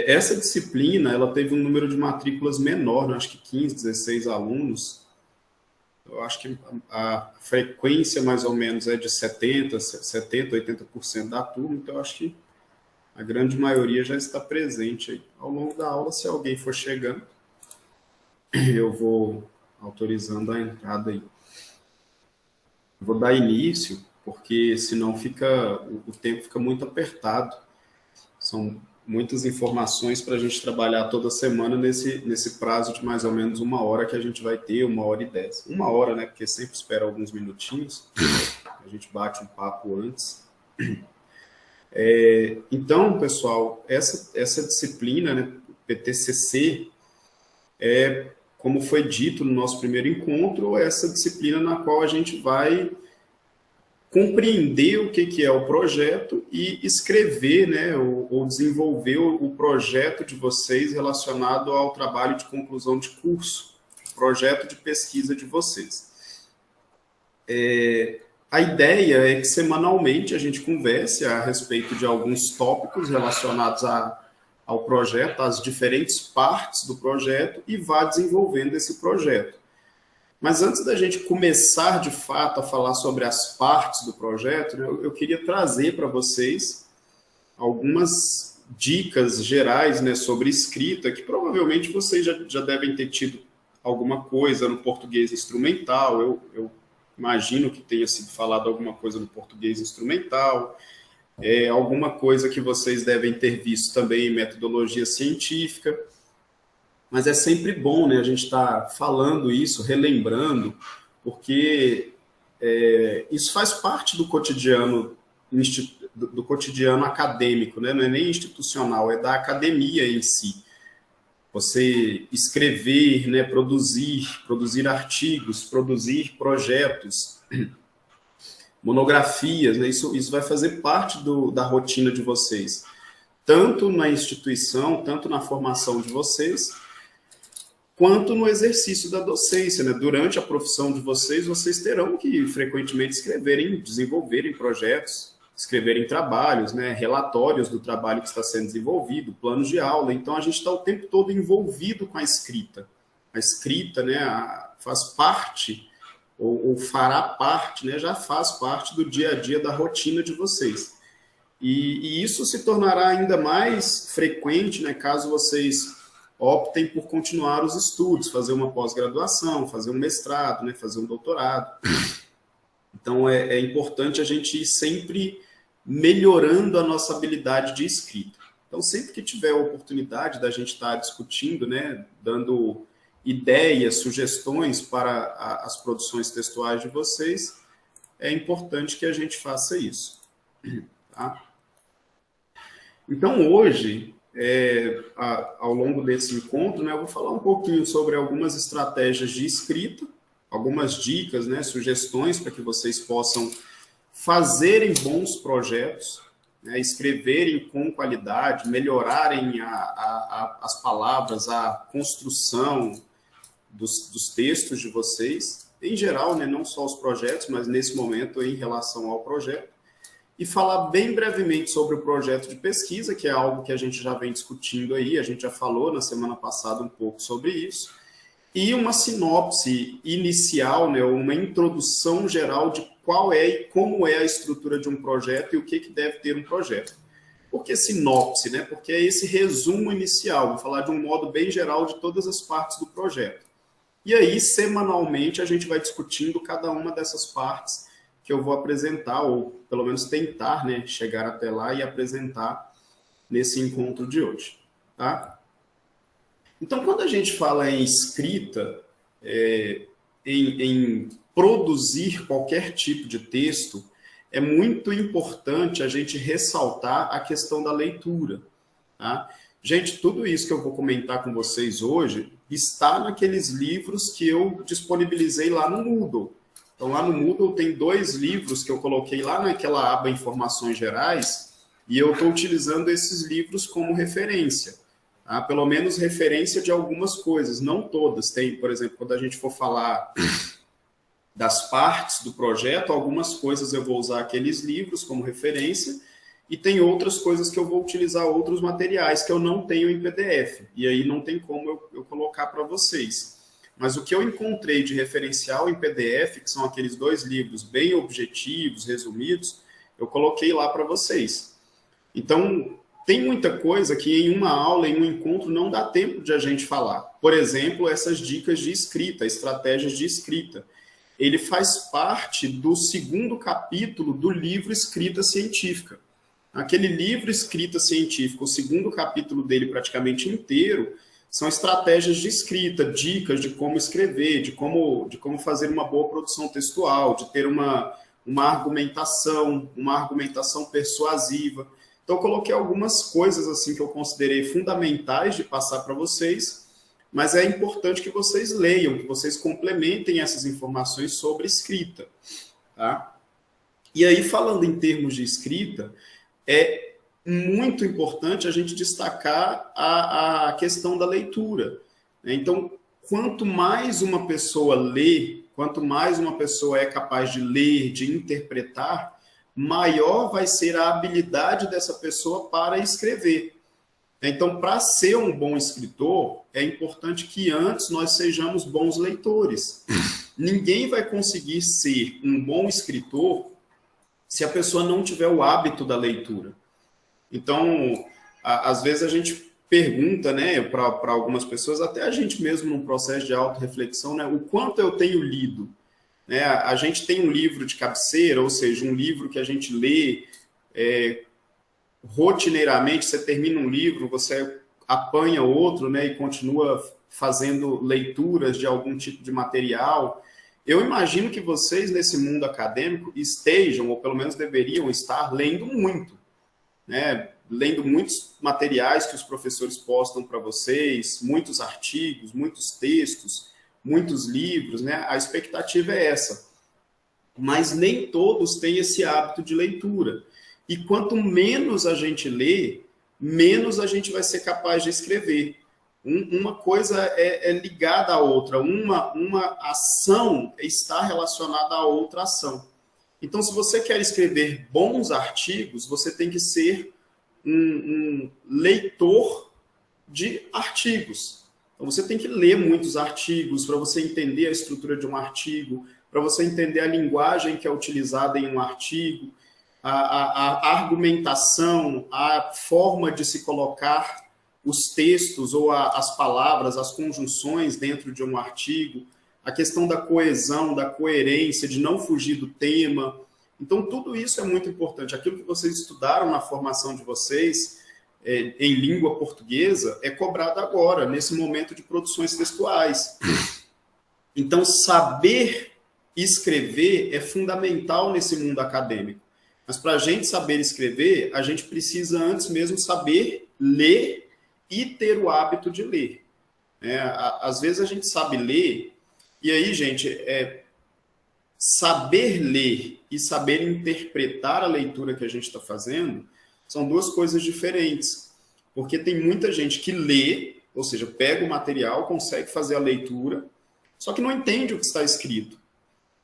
Essa disciplina, ela teve um número de matrículas menor, né? Acho que 15, 16 alunos. Eu acho que a frequência, mais ou menos, é de 70, 80% da turma, então eu acho que a grande maioria já está presente aí. Ao longo da aula, se alguém for chegando, eu vou autorizando a entrada aí. Vou dar início, porque senão o tempo fica muito apertado. São muitas informações para a gente trabalhar toda semana nesse prazo de mais ou menos 1 hora que a gente vai ter, 1h10. 1 hora, né? Porque sempre espera alguns minutinhos. A gente bate um papo antes. Então, pessoal, essa disciplina, né, PTCC, como foi dito no nosso primeiro encontro, essa disciplina na qual a gente vai compreender o que é o projeto e escrever, né, ou desenvolver o projeto de vocês relacionado ao trabalho de conclusão de curso, projeto de pesquisa de vocês. A ideia é que semanalmente a gente converse a respeito de alguns tópicos relacionados ao projeto, às diferentes partes do projeto, e vá desenvolvendo esse projeto. Mas antes da gente começar, de fato, a falar sobre as partes do projeto, né, eu queria trazer para vocês algumas dicas gerais, né, sobre escrita, que provavelmente vocês já devem ter tido alguma coisa no português instrumental. Eu imagino que tenha sido falado alguma coisa no português instrumental, alguma coisa que vocês devem ter visto também em metodologia científica. Mas é sempre bom, né, a gente estar falando isso, relembrando, porque isso faz parte do cotidiano acadêmico, né? Não é nem institucional, é da academia em si. Você escrever, né, produzir artigos, produzir projetos, monografias, né? Isso vai fazer parte da rotina de vocês, tanto na instituição, tanto na formação de vocês, quanto no exercício da docência, né? Durante a profissão de vocês terão que frequentemente escreverem, desenvolverem projetos, escreverem trabalhos, né? Relatórios do trabalho que está sendo desenvolvido, planos de aula. Então, a gente está o tempo todo envolvido com a escrita. A escrita, né, faz parte, ou fará parte, né, já faz parte do dia a dia, da rotina de vocês. E isso se tornará ainda mais frequente, né, caso vocês optem por continuar os estudos, fazer uma pós-graduação, fazer um mestrado, né, fazer um doutorado. Então, é importante a gente ir sempre melhorando a nossa habilidade de escrita. Então, sempre que tiver a oportunidade da gente estar discutindo, né, dando ideias, sugestões para as produções textuais de vocês, é importante que a gente faça isso. Tá? Então, hoje, ao longo desse encontro, né, eu vou falar um pouquinho sobre algumas estratégias de escrita, algumas dicas, né, sugestões para que vocês possam fazerem bons projetos, né, escreverem com qualidade, melhorarem as palavras, a construção dos textos de vocês, em geral, né, não só os projetos, mas nesse momento em relação ao projeto, e falar bem brevemente sobre o projeto de pesquisa, que é algo que a gente já vem discutindo aí, a gente já falou na semana passada um pouco sobre isso, e uma sinopse inicial, né, uma introdução geral de qual é e como é a estrutura de um projeto e o que deve ter um projeto. Por que sinopse? Né? Porque é esse resumo inicial, vou falar de um modo bem geral de todas as partes do projeto. E aí, semanalmente, a gente vai discutindo cada uma dessas partes que eu vou apresentar, ou pelo menos tentar, né, chegar até lá e apresentar nesse encontro de hoje. Tá? Então, quando a gente fala em escrita, em produzir qualquer tipo de texto, é muito importante a gente ressaltar a questão da leitura. Tá? Gente, tudo isso que eu vou comentar com vocês hoje está naqueles livros que eu disponibilizei lá no Moodle. Então, lá no Moodle tem 2 livros que eu coloquei lá naquela aba Informações Gerais, e eu estou utilizando esses livros como referência. Tá? Pelo menos referência de algumas coisas, não todas. Tem, por exemplo, quando a gente for falar das partes do projeto, algumas coisas eu vou usar aqueles livros como referência, e tem outras coisas que eu vou utilizar outros materiais que eu não tenho em PDF, e aí não tem como eu colocar para vocês. Mas o que eu encontrei de referencial em PDF, que são aqueles 2 livros bem objetivos, resumidos, eu coloquei lá para vocês. Então, tem muita coisa que em uma aula, em um encontro, não dá tempo de a gente falar. Por exemplo, essas dicas de escrita, estratégias de escrita. Ele faz parte do 2º capítulo do livro Escrita Científica. Aquele livro Escrita Científica, o 2º capítulo dele praticamente inteiro, são estratégias de escrita, dicas de como escrever, de como fazer uma boa produção textual, de ter uma argumentação persuasiva. Então, eu coloquei algumas coisas assim que eu considerei fundamentais de passar para vocês, mas é importante que vocês leiam, que vocês complementem essas informações sobre escrita. Tá? E aí, falando em termos de escrita, é muito importante a gente destacar a questão da leitura. Então, quanto mais uma pessoa lê, quanto mais uma pessoa é capaz de ler, de interpretar, maior vai ser a habilidade dessa pessoa para escrever. Então, para ser um bom escritor, é importante que antes nós sejamos bons leitores. Ninguém vai conseguir ser um bom escritor se a pessoa não tiver o hábito da leitura. Então, às vezes a gente pergunta, né, para algumas pessoas, até a gente mesmo num processo de autorreflexão, né, o quanto eu tenho lido. Né? A gente tem um livro de cabeceira, ou seja, um livro que a gente lê rotineiramente, você termina um livro, você apanha outro, né, e continua fazendo leituras de algum tipo de material. Eu imagino que vocês, nesse mundo acadêmico, estejam, ou pelo menos deveriam estar, lendo muito, né? Lendo muitos materiais que os professores postam para vocês, muitos artigos, muitos textos, muitos livros, né? A expectativa é essa. Mas nem todos têm esse hábito de leitura. E quanto menos a gente lê, menos a gente vai ser capaz de escrever. Uma coisa é ligada à outra, uma ação está relacionada a outra ação. Então, se você quer escrever bons artigos, você tem que ser um leitor de artigos. Então, você tem que ler muitos artigos para você entender a estrutura de um artigo, para você entender a linguagem que é utilizada em um artigo, a argumentação, a forma de se colocar os textos ou as palavras, as conjunções dentro de um artigo, a questão da coesão, da coerência, de não fugir do tema. Então, tudo isso é muito importante. Aquilo que vocês estudaram na formação de vocês em língua portuguesa é cobrado agora, nesse momento de produções textuais. Então, saber escrever é fundamental nesse mundo acadêmico. Mas para a gente saber escrever, a gente precisa antes mesmo saber ler e ter o hábito de ler. Às vezes a gente sabe ler, e aí, gente, saber ler e saber interpretar a leitura que a gente está fazendo são duas coisas diferentes. Porque tem muita gente que lê, ou seja, pega o material, consegue fazer a leitura, só que não entende o que está escrito.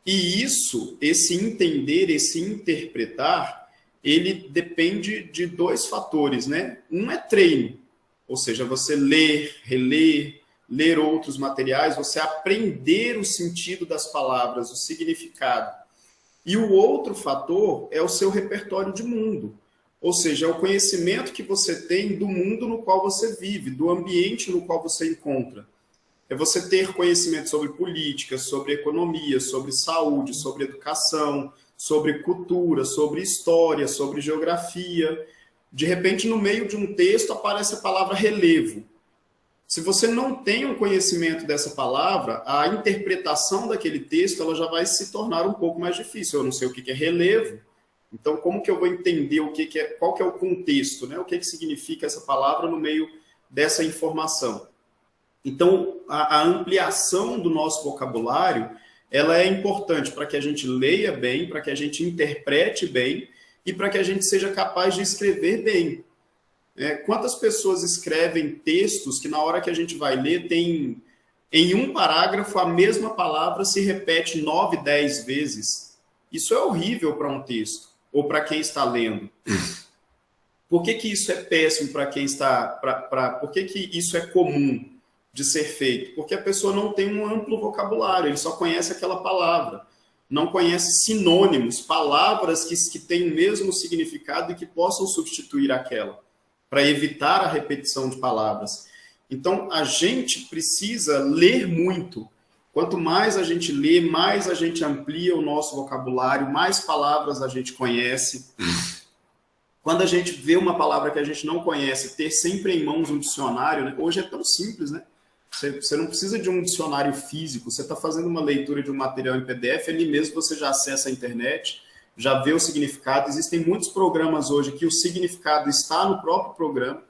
E isso, esse entender, esse interpretar, ele depende de 2 fatores, né? Um é treino, ou seja, você ler, reler, ler outros materiais, você aprender o sentido das palavras, o significado. E o outro fator é o seu repertório de mundo, ou seja, é o conhecimento que você tem do mundo no qual você vive, do ambiente no qual você encontra. É você ter conhecimento sobre política, sobre economia, sobre saúde, sobre educação, sobre cultura, sobre história, sobre geografia. De repente, no meio de um texto, aparece a palavra relevo. Se você não tem um conhecimento dessa palavra, a interpretação daquele texto ela já vai se tornar um pouco mais difícil. Eu não sei o que é relevo, então como que eu vou entender qual que é o contexto, né? O que significa essa palavra no meio dessa informação? Então, a ampliação do nosso vocabulário, ela é importante para que a gente leia bem, para que a gente interprete bem e para que a gente seja capaz de escrever bem. Quantas pessoas escrevem textos que na hora que a gente vai ler, tem em um parágrafo a mesma palavra se repete 9, 10 vezes? Isso é horrível para um texto, ou para quem está lendo. Por que que isso é péssimo para quem está... por que que isso é comum de ser feito? Porque a pessoa não tem um amplo vocabulário, ele só conhece aquela palavra, não conhece sinônimos, palavras que têm o mesmo significado e que possam substituir aquela, para evitar a repetição de palavras. Então, a gente precisa ler muito. Quanto mais a gente lê, mais a gente amplia o nosso vocabulário, mais palavras a gente conhece. Quando a gente vê uma palavra que a gente não conhece, ter sempre em mãos um dicionário, né? Hoje é tão simples, né? Você não precisa de um dicionário físico, você está fazendo uma leitura de um material em PDF, ali mesmo você já acessa a internet, já vê o significado. Existem muitos programas hoje que o significado está no próprio programa,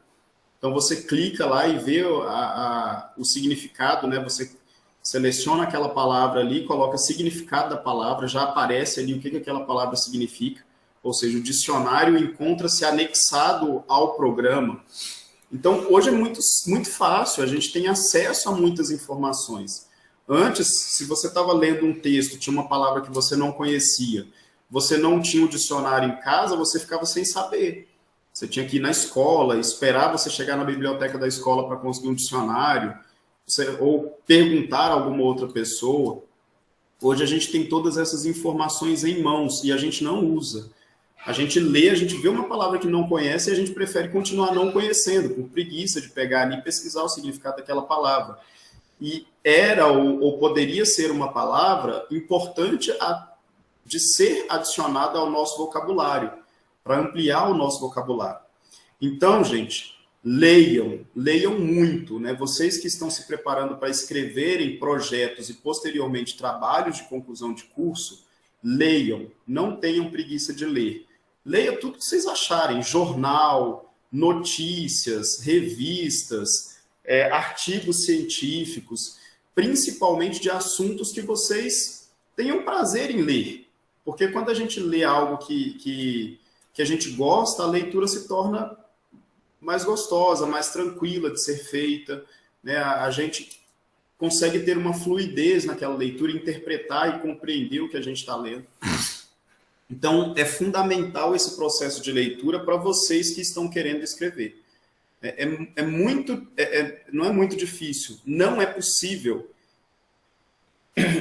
então você clica lá e vê o significado, né? Você seleciona aquela palavra ali, coloca significado da palavra, já aparece ali o que aquela palavra significa, ou seja, o dicionário encontra-se anexado ao programa. Então, hoje é muito fácil, a gente tem acesso a muitas informações. Antes, se você estava lendo um texto, tinha uma palavra que você não conhecia, você não tinha o dicionário em casa, você ficava sem saber. Você tinha que ir na escola, esperar você chegar na biblioteca da escola para conseguir um dicionário, ou perguntar a alguma outra pessoa. Hoje a gente tem todas essas informações em mãos e a gente não usa. A gente lê, a gente vê uma palavra que não conhece e a gente prefere continuar não conhecendo, por preguiça de pegar ali e pesquisar o significado daquela palavra. E era ou poderia ser uma palavra importante de ser adicionada ao nosso vocabulário, para ampliar o nosso vocabulário. Então, gente, leiam muito, né? Vocês que estão se preparando para escreverem projetos e posteriormente trabalhos de conclusão de curso, leiam, não tenham preguiça de ler. Leia tudo que vocês acharem, jornal, notícias, revistas, artigos científicos, principalmente de assuntos que vocês tenham prazer em ler. Porque quando a gente lê algo que a gente gosta, a leitura se torna mais gostosa, mais tranquila de ser feita, né? A gente consegue ter uma fluidez naquela leitura, interpretar e compreender o que a gente está lendo. Então, é fundamental esse processo de leitura para vocês que estão querendo escrever. Não é muito difícil, não é possível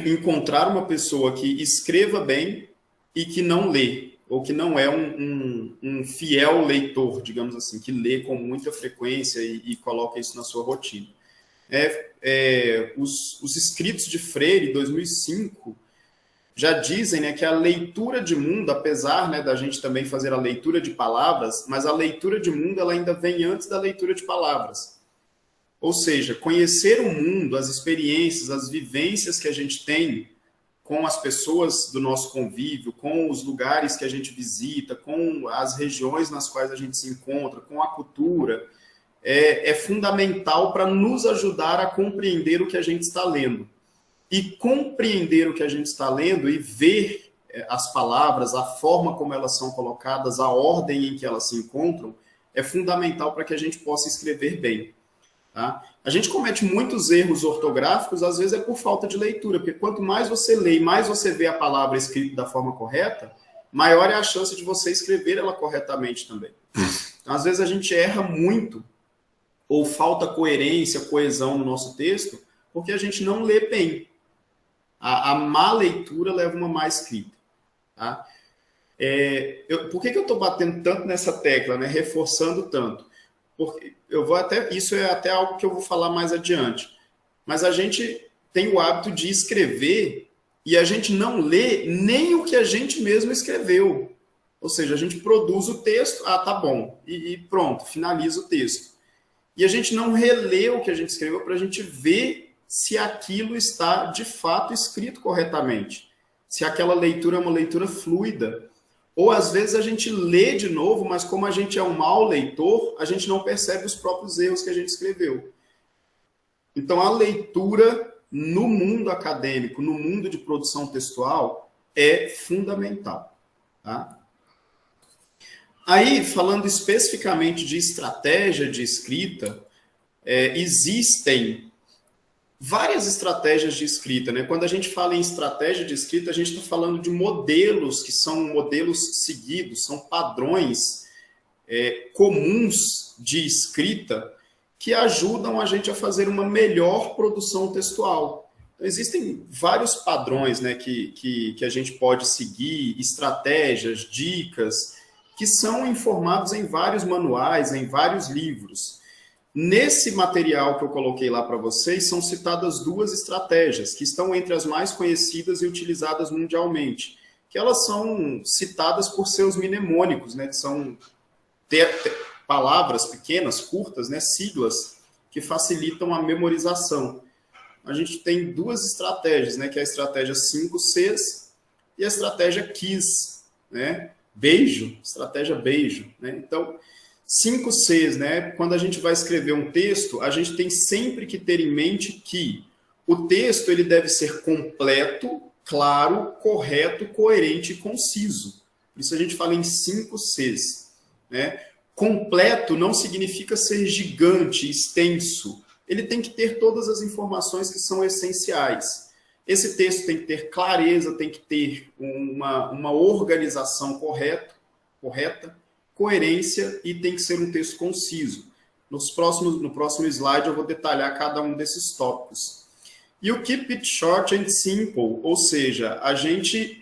encontrar uma pessoa que escreva bem e que não lê, ou que não é um fiel leitor, digamos assim, que lê com muita frequência e coloca isso na sua rotina. Os escritos de Freire, 2005, já dizem, né, que a leitura de mundo, apesar, né, da gente também fazer a leitura de palavras, mas a leitura de mundo ela ainda vem antes da leitura de palavras. Ou seja, conhecer o mundo, as experiências, as vivências que a gente tem com as pessoas do nosso convívio, com os lugares que a gente visita, com as regiões nas quais a gente se encontra, com a cultura, é fundamental para nos ajudar a compreender o que a gente está lendo. E compreender o que a gente está lendo e ver as palavras, a forma como elas são colocadas, a ordem em que elas se encontram, é fundamental para que a gente possa escrever bem. Tá? A gente comete muitos erros ortográficos, às vezes é por falta de leitura, porque quanto mais você lê e mais você vê a palavra escrita da forma correta, maior é a chance de você escrever ela corretamente também. Então, às vezes a gente erra muito, ou falta coerência, coesão no nosso texto, porque a gente não lê bem. A má leitura leva uma má escrita. Tá? Por que eu estou batendo tanto nessa tecla, né? Reforçando tanto? Porque isso é até algo que eu vou falar mais adiante. Mas a gente tem o hábito de escrever e a gente não lê nem o que a gente mesmo escreveu. Ou seja, a gente produz o texto, tá bom, e pronto, finaliza o texto. E a gente não relê o que a gente escreveu para a gente ver se aquilo está, de fato, escrito corretamente. Se aquela leitura é uma leitura fluida. Ou, às vezes, a gente lê de novo, mas como a gente é um mau leitor, a gente não percebe os próprios erros que a gente escreveu. Então, a leitura no mundo acadêmico, no mundo de produção textual, é fundamental. Tá? Aí, falando especificamente de estratégia de escrita, existem várias estratégias de escrita, né? Quando a gente fala em estratégia de escrita, a gente está falando de modelos que são modelos seguidos, são padrões comuns de escrita que ajudam a gente a fazer uma melhor produção textual. Então, existem vários padrões, né, que a gente pode seguir, estratégias, dicas, que são informados em vários manuais, em vários livros. Nesse material que eu coloquei lá para vocês, são citadas 2 estratégias, que estão entre as mais conhecidas e utilizadas mundialmente, que elas são citadas por seus mnemônicos, né, que são palavras pequenas, curtas, né, siglas, que facilitam a memorização. A gente tem 2 estratégias, né, que é a estratégia 5Cs e a estratégia KISS, né, beijo, estratégia beijo, né? Então, 5Cs, né? Quando a gente vai escrever um texto, a gente tem sempre que ter em mente que o texto ele deve ser completo, claro, correto, coerente e conciso. Por isso a gente fala em 5Cs, né? Completo não significa ser gigante, extenso. Ele tem que ter todas as informações que são essenciais. Esse texto tem que ter clareza, tem que ter uma organização correta, coerência e tem que ser um texto conciso. No próximo slide eu vou detalhar cada um desses tópicos. E o keep it short and simple, ou seja, a gente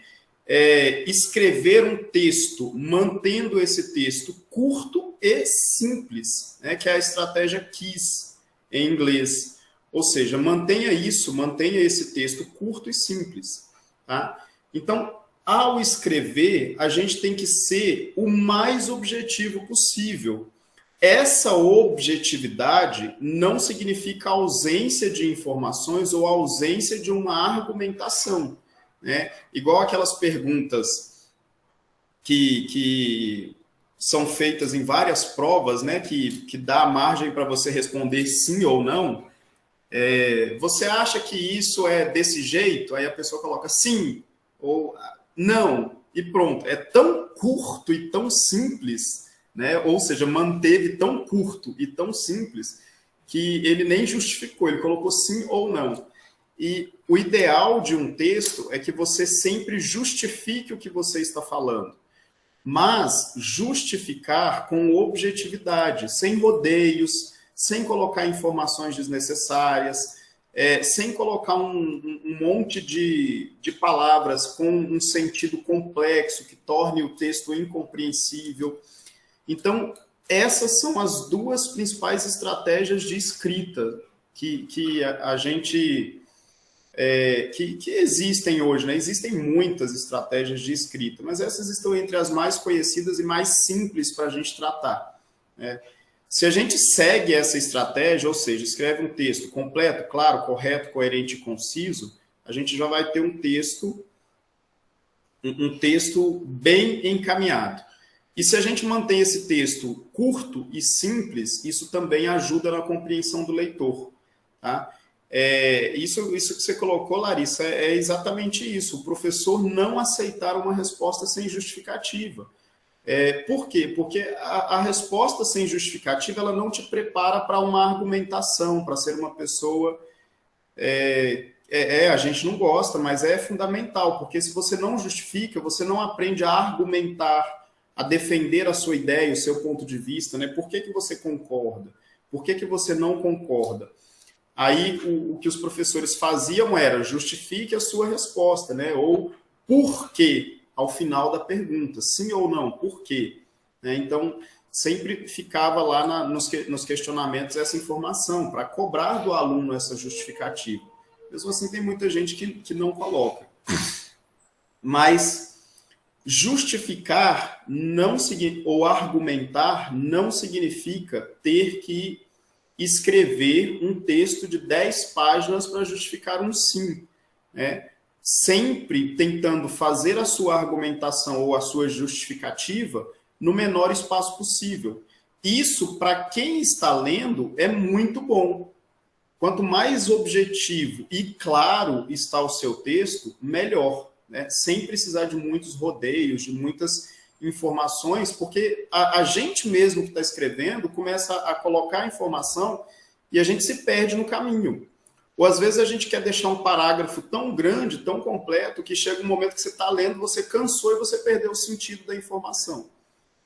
escrever um texto mantendo esse texto curto e simples, né, que é a estratégia KISS em inglês. Ou seja, mantenha esse texto curto e simples. Tá? Então, ao escrever, a gente tem que ser o mais objetivo possível. Essa objetividade não significa ausência de informações ou ausência de uma argumentação, né? Igual aquelas perguntas que são feitas em várias provas, né? Que dá margem para você responder sim ou não. Você acha que isso é desse jeito? Aí a pessoa coloca sim ou não, e pronto. É tão curto e tão simples, né? Ou seja, manteve tão curto e tão simples que ele nem justificou, ele colocou sim ou não. E o ideal de um texto é que você sempre justifique o que você está falando, mas justificar com objetividade, sem rodeios, sem colocar informações desnecessárias, sem colocar um monte de palavras com um sentido complexo que torne o texto incompreensível. Então, essas são as 2 principais estratégias de escrita que a gente... que existem hoje, né? Existem muitas estratégias de escrita, mas essas estão entre as mais conhecidas e mais simples para a gente tratar, né? Se a gente segue essa estratégia, ou seja, escreve um texto completo, claro, correto, coerente e conciso, a gente já vai ter um texto bem encaminhado. E se a gente mantém esse texto curto e simples, isso também ajuda na compreensão do leitor, tá? Isso que você colocou, Larissa, é exatamente isso. O professor não aceitar uma resposta sem justificativa. Por quê? Porque a resposta sem justificativa ela não te prepara para uma argumentação, para ser uma pessoa... a gente não gosta, mas é fundamental, porque se você não justifica, você não aprende a argumentar, a defender a sua ideia, o seu ponto de vista, né? Por que você concorda? Por que você não concorda? Aí o que os professores faziam era justifique a sua resposta, né? Ou por quê? Ao final da pergunta, sim ou não, por quê? Então, sempre ficava lá nos questionamentos essa informação, para cobrar do aluno essa justificativa. Mesmo assim, tem muita gente que não coloca. Mas justificar ou argumentar não significa ter que escrever um texto de 10 páginas para justificar um sim, né? Sempre tentando fazer a sua argumentação ou a sua justificativa no menor espaço possível. Isso, para quem está lendo, é muito bom. Quanto mais objetivo e claro está o seu texto, melhor, né? Sem precisar de muitos rodeios, de muitas informações, porque a gente mesmo que está escrevendo começa a colocar informação e a gente se perde no caminho. Ou às vezes a gente quer deixar um parágrafo tão grande, tão completo, que chega um momento que você está lendo, você cansou e você perdeu o sentido da informação.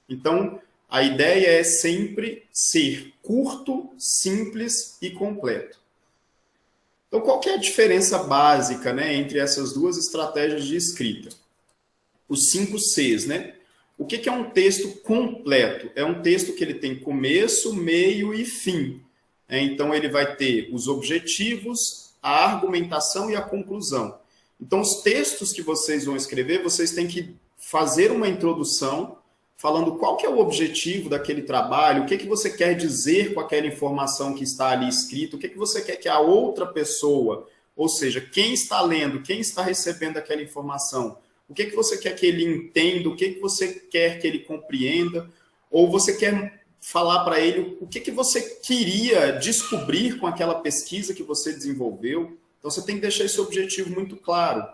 Então, A ideia é sempre ser curto, simples e completo. Então, qual que é a diferença básica, né, entre essas duas estratégias de escrita? Os 5 Cs, né? O que é um texto completo? É um texto que ele tem começo, meio e fim. Então, ele vai ter os objetivos, a argumentação e a conclusão. Então, os textos que vocês vão escrever, vocês têm que fazer uma introdução, falando qual que é o objetivo daquele trabalho, o que você quer dizer com aquela informação que está ali escrita, o que você quer que a outra pessoa, ou seja, quem está lendo, quem está recebendo aquela informação, o que você quer que ele entenda, o que você quer que ele compreenda, ou você quer falar para ele o que você queria descobrir com aquela pesquisa que você desenvolveu. Então, você tem que deixar esse objetivo muito claro.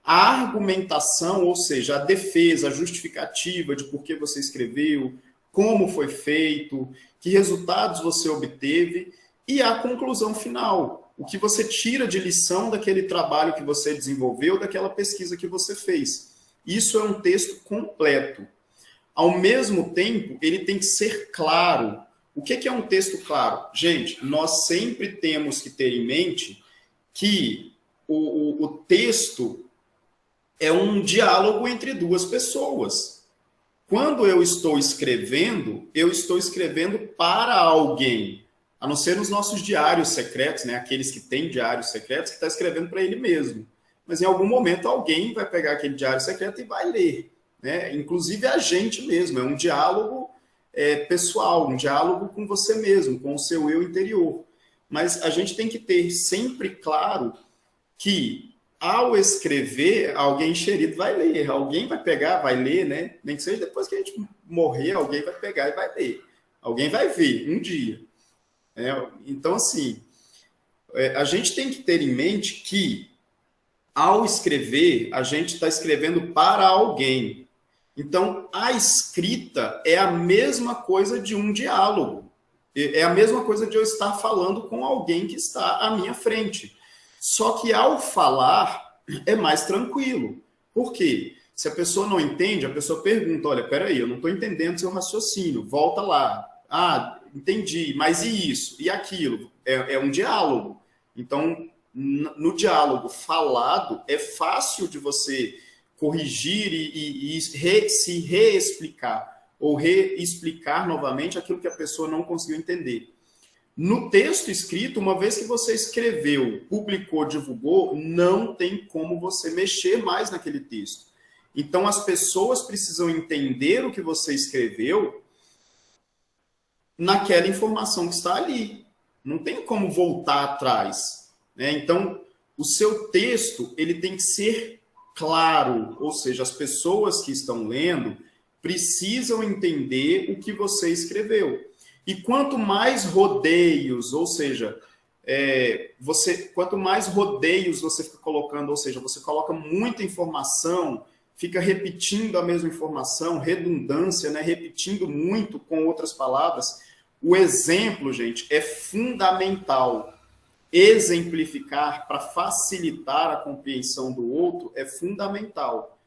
A argumentação, ou seja, a defesa, a justificativa de por que você escreveu, como foi feito, que resultados você obteve, e a conclusão final, o que você tira de lição daquele trabalho que você desenvolveu, daquela pesquisa que você fez. Isso é um texto completo. Ao mesmo tempo, ele tem que ser claro. O que é um texto claro? Gente, nós sempre temos que ter em mente que o texto é um diálogo entre duas pessoas. Quando eu estou escrevendo para alguém, a não ser nos nossos diários secretos, né? Aqueles que têm diários secretos, que está escrevendo para ele mesmo. Mas em algum momento alguém vai pegar aquele diário secreto e vai ler. Né? Inclusive a gente mesmo, é um diálogo pessoal, um diálogo com você mesmo, com o seu eu interior. Mas a gente tem que ter sempre claro que ao escrever, alguém xerido vai ler, alguém vai pegar, vai ler, né? Nem que seja depois que a gente morrer, alguém vai pegar e vai ler. Alguém vai ver, um dia. Então, assim, a gente tem que ter em mente que, ao escrever, a gente está escrevendo para alguém. Então, a escrita é a mesma coisa de um diálogo. É a mesma coisa de eu estar falando com alguém que está à minha frente. Só que ao falar é mais tranquilo. Por quê? Se a pessoa não entende, a pessoa pergunta, olha, peraí, eu não estou entendendo seu raciocínio, volta lá. Ah, entendi, mas e isso? E aquilo? É um diálogo. Então, no diálogo falado, é fácil de você corrigir e se reexplicar, ou reexplicar novamente aquilo que a pessoa não conseguiu entender. No texto escrito, uma vez que você escreveu, publicou, divulgou, não tem como você mexer mais naquele texto. Então, as pessoas precisam entender o que você escreveu naquela informação que está ali. Não tem como voltar atrás. Né? Então, o seu texto ele tem que ser claro, ou seja, as pessoas que estão lendo precisam entender o que você escreveu. E quanto mais rodeios, ou seja, quanto mais rodeios você fica colocando, ou seja, você coloca muita informação, fica repetindo a mesma informação, redundância, né? Repetindo muito com outras palavras. O exemplo, gente, é fundamental. Exemplificar para facilitar a compreensão do outro é fundamental.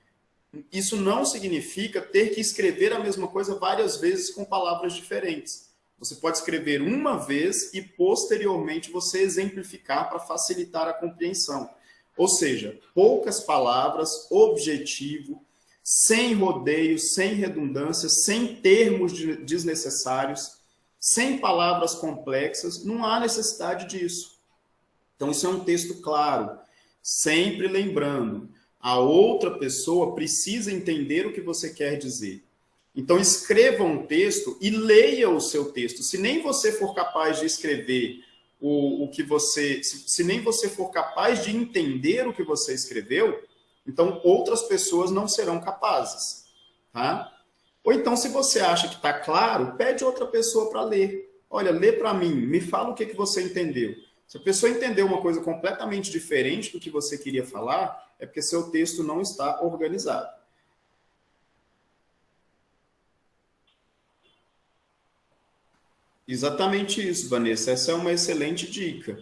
Isso não significa ter que escrever a mesma coisa várias vezes com palavras diferentes. Você pode escrever uma vez e, posteriormente, você exemplificar para facilitar a compreensão. Ou seja, poucas palavras, objetivo, sem rodeios, sem redundância, sem termos desnecessários, sem palavras complexas, não há necessidade disso. Então, isso é um texto claro. Sempre lembrando, a outra pessoa precisa entender o que você quer dizer. Então, escreva um texto e leia o seu texto. Se nem você for capaz de escrever o que você... Se nem você for capaz de entender o que você escreveu, então outras pessoas não serão capazes. Tá? Ou então, se você acha que está claro, pede outra pessoa para ler. Olha, lê para mim, me fala o que você entendeu. Se a pessoa entendeu uma coisa completamente diferente do que você queria falar, é porque seu texto não está organizado. Exatamente isso, Vanessa. Essa é uma excelente dica.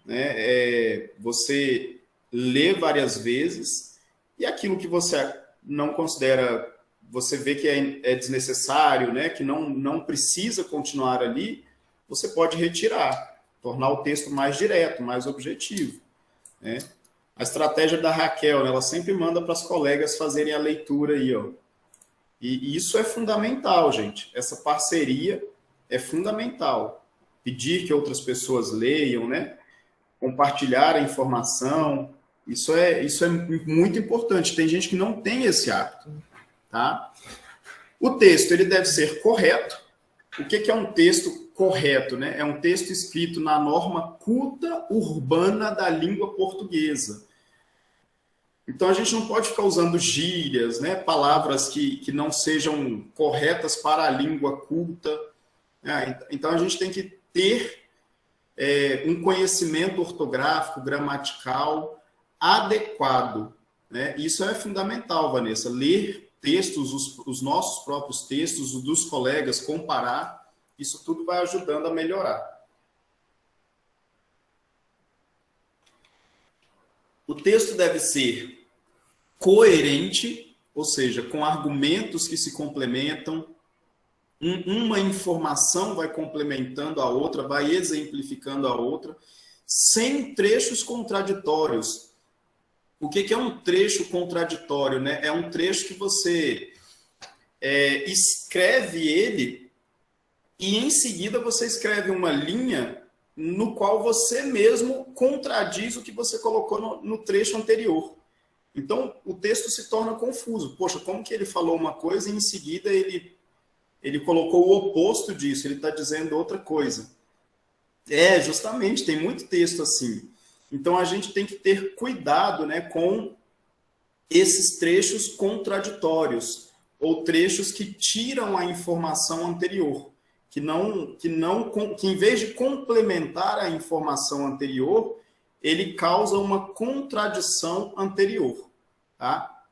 Né? Você lê várias vezes e aquilo que você não considera você vê que é desnecessário, né, que não precisa continuar ali, você pode retirar, tornar o texto mais direto, mais objetivo, né? A estratégia da Raquel, né, ela sempre manda para as colegas fazerem a leitura aí, ó. E isso é fundamental, gente. Essa parceria é fundamental. Pedir que outras pessoas leiam, né? Compartilhar a informação. Isso é muito importante. Tem gente que não tem esse hábito, tá? O texto, ele deve ser correto. O que é um texto correto, né? É um texto escrito na norma culta urbana da língua portuguesa. Então, a gente não pode ficar usando gírias, né? Palavras que não sejam corretas para a língua culta. Então, a gente tem que ter um conhecimento ortográfico, gramatical adequado, né? Isso é fundamental, Vanessa. Ler textos, os nossos próprios textos, os dos colegas, comparar, isso tudo vai ajudando a melhorar. O texto deve ser coerente, ou seja, com argumentos que se complementam, uma informação vai complementando a outra, vai exemplificando a outra, sem trechos contraditórios. O que é um trecho contraditório, né? É um trecho que você escreve ele e em seguida você escreve uma linha no qual você mesmo contradiz o que você colocou no trecho anterior. Então, o texto se torna confuso. Poxa, como que ele falou uma coisa e em seguida ele colocou o oposto disso, ele está dizendo outra coisa. Justamente, tem muito texto assim. Então, a gente tem que ter cuidado, né, com esses trechos contraditórios, ou trechos que tiram a informação anterior, que em vez de complementar a informação anterior, ele causa uma contradição anterior, tá?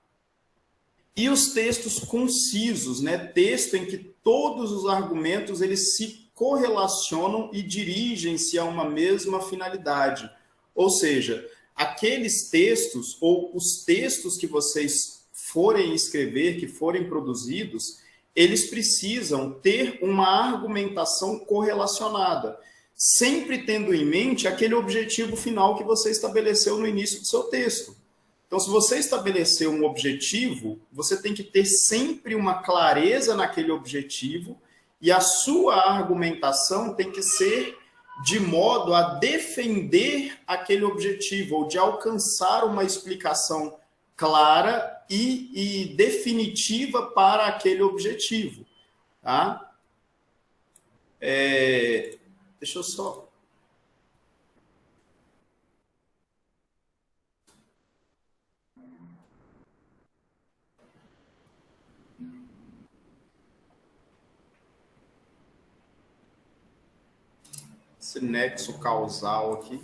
E os textos concisos, né? Texto em que todos os argumentos eles se correlacionam e dirigem-se a uma mesma finalidade. Ou seja, aqueles textos ou os textos que vocês forem escrever, que forem produzidos, eles precisam ter uma argumentação correlacionada, sempre tendo em mente aquele objetivo final que você estabeleceu no início do seu texto. Então, se você estabeleceu um objetivo, você tem que ter sempre uma clareza naquele objetivo e a sua argumentação tem que ser de modo a defender aquele objetivo ou de alcançar uma explicação clara e definitiva para aquele objetivo, tá? Deixa eu só... Esse nexo causal aqui.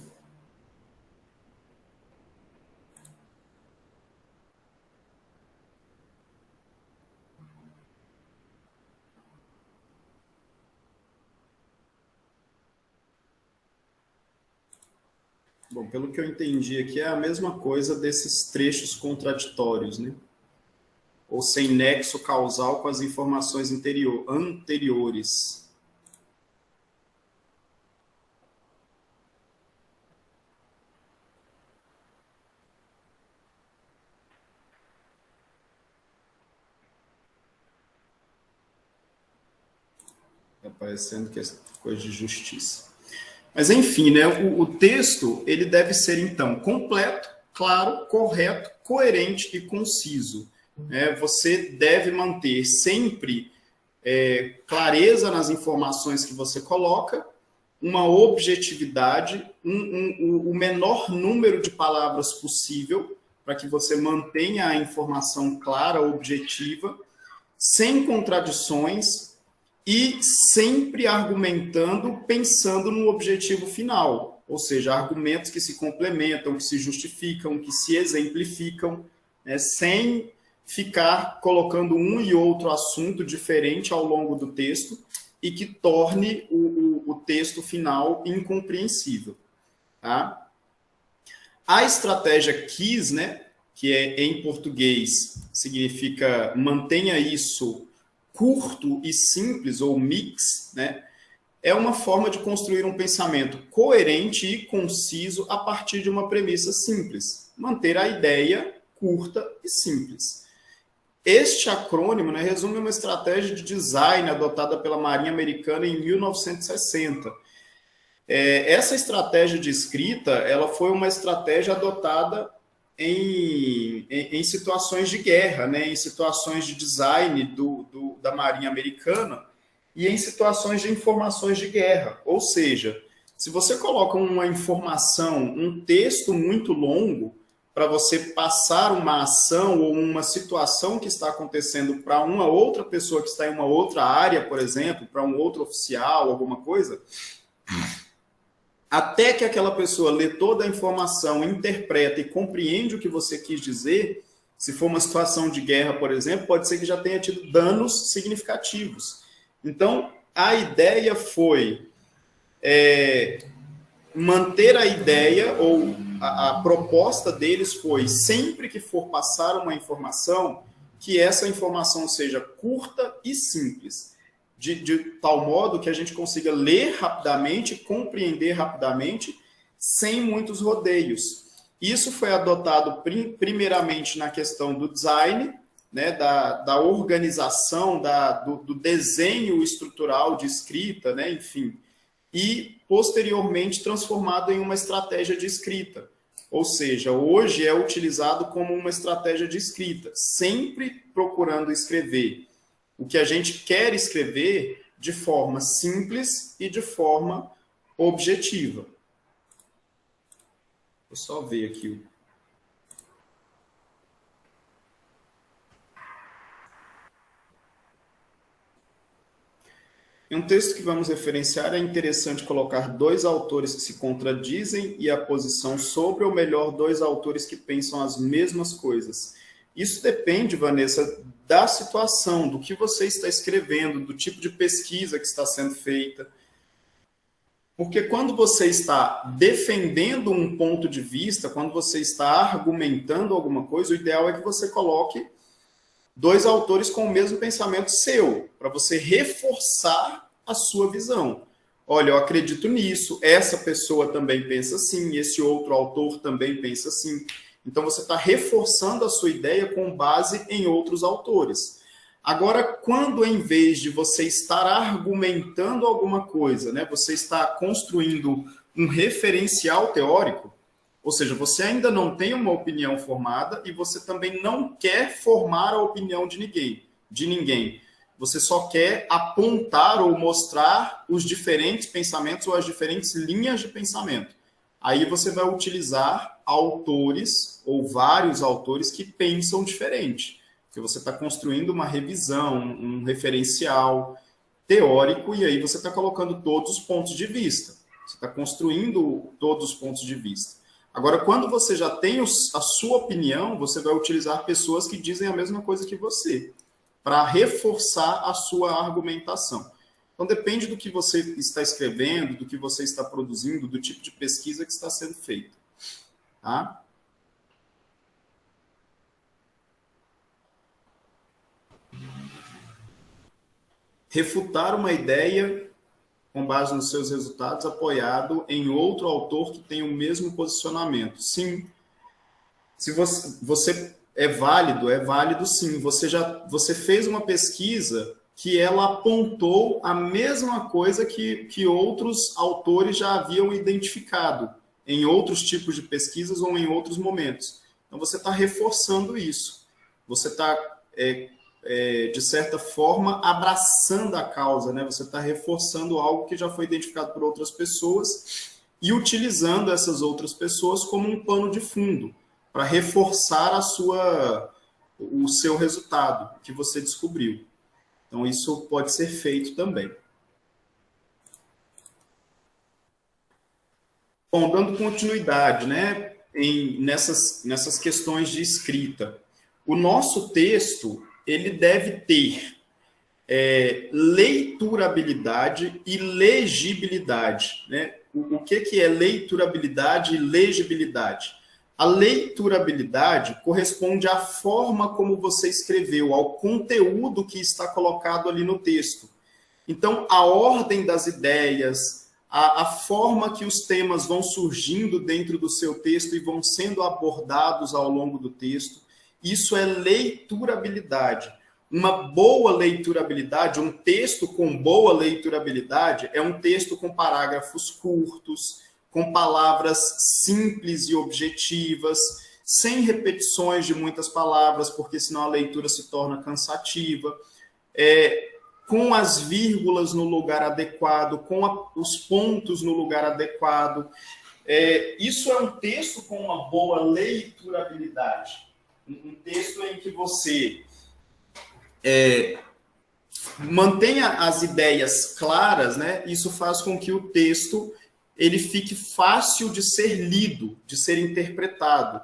Bom, pelo que eu entendi aqui, é a mesma coisa desses trechos contraditórios, né? Ou sem nexo causal com as informações anteriores. Está parecendo que é coisa de justiça. Mas, enfim, né, o texto ele deve ser, então, completo, claro, correto, coerente e conciso. Você deve manter sempre clareza nas informações que você coloca, uma objetividade, o menor número de palavras possível, para que você mantenha a informação clara, objetiva, sem contradições, e sempre argumentando, pensando no objetivo final, ou seja, argumentos que se complementam, que se justificam, que se exemplificam, né, sem ficar colocando um e outro assunto diferente ao longo do texto e que torne o texto final incompreensível. Tá? A estratégia KISS, né, que é em português significa mantenha isso curto e simples, ou mix, né? É uma forma de construir um pensamento coerente e conciso a partir de uma premissa simples. Manter a ideia curta e simples. Este acrônimo, né, resume uma estratégia de design adotada pela Marinha Americana em 1960. Essa estratégia de escrita, ela foi uma estratégia adotada em situações de guerra, né, em situações de design da Marinha Americana e em situações de informações de guerra. Ou seja, se você coloca uma informação, um texto muito longo, para você passar uma ação ou uma situação que está acontecendo para uma outra pessoa que está em uma outra área, por exemplo, para um outro oficial, alguma coisa, até que aquela pessoa lê toda a informação, interpreta e compreende o que você quis dizer, se for uma situação de guerra, por exemplo, pode ser que já tenha tido danos significativos. Então, a ideia foi manter a ideia, ou a proposta deles foi, sempre que for passar uma informação, que essa informação seja curta e simples, de tal modo que a gente consiga ler rapidamente, compreender rapidamente, sem muitos rodeios. Isso foi adotado primeiramente na questão do design, né, da organização, do desenho estrutural de escrita, né, enfim, e posteriormente transformado em uma estratégia de escrita. Ou seja, hoje é utilizado como uma estratégia de escrita, sempre procurando escrever o que a gente quer escrever de forma simples e de forma objetiva. Vou só ver aqui. Em um texto que vamos referenciar, é interessante colocar dois autores que se contradizem e a posição sobre, ou melhor, dois autores que pensam as mesmas coisas. Isso depende, Vanessa, da situação, do que você está escrevendo, do tipo de pesquisa que está sendo feita. Porque quando você está defendendo um ponto de vista, quando você está argumentando alguma coisa, o ideal é que você coloque dois autores com o mesmo pensamento seu, para você reforçar a sua visão. Olha, eu acredito nisso, essa pessoa também pensa assim, esse outro autor também pensa assim. Então, você está reforçando a sua ideia com base em outros autores. Agora, quando em vez de você estar argumentando alguma coisa, né, você está construindo um referencial teórico, ou seja, você ainda não tem uma opinião formada e você também não quer formar a opinião de ninguém. Você só quer apontar ou mostrar os diferentes pensamentos ou as diferentes linhas de pensamento. Aí você vai utilizar autores ou vários autores que pensam diferente. Porque você está construindo uma revisão, um referencial teórico, e aí você está colocando todos os pontos de vista. Você está construindo todos os pontos de vista. Agora, quando você já tem a sua opinião, você vai utilizar pessoas que dizem a mesma coisa que você, para reforçar a sua argumentação. Então, depende do que você está escrevendo, do que você está produzindo, do tipo de pesquisa que está sendo feita. Tá? Refutar uma ideia com base nos seus resultados, apoiado em outro autor que tem o mesmo posicionamento. Sim. Se você é válido sim. Você fez uma pesquisa que ela apontou a mesma coisa que outros autores já haviam identificado em outros tipos de pesquisas ou em outros momentos. Então, você está reforçando isso. Você está, de certa forma, abraçando a causa, né? Você está reforçando algo que já foi identificado por outras pessoas e utilizando essas outras pessoas como um pano de fundo para reforçar o seu resultado que você descobriu. Então, isso pode ser feito também. Bom, dando continuidade, né, nessas questões de escrita. O nosso texto, ele deve ter leiturabilidade e legibilidade. Né? O que é leiturabilidade e legibilidade? A leiturabilidade corresponde à forma como você escreveu, ao conteúdo que está colocado ali no texto. Então, a ordem das ideias, a forma que os temas vão surgindo dentro do seu texto e vão sendo abordados ao longo do texto, isso é leiturabilidade. Uma boa leiturabilidade, um texto com boa leiturabilidade, é um texto com parágrafos curtos, com palavras simples e objetivas, sem repetições de muitas palavras, porque senão a leitura se torna cansativa, com as vírgulas no lugar adequado, com os pontos no lugar adequado. Isso é um texto com uma boa leiturabilidade. Um texto em que você mantenha as ideias claras, né? Isso faz com que o texto ele fique fácil de ser lido, de ser interpretado.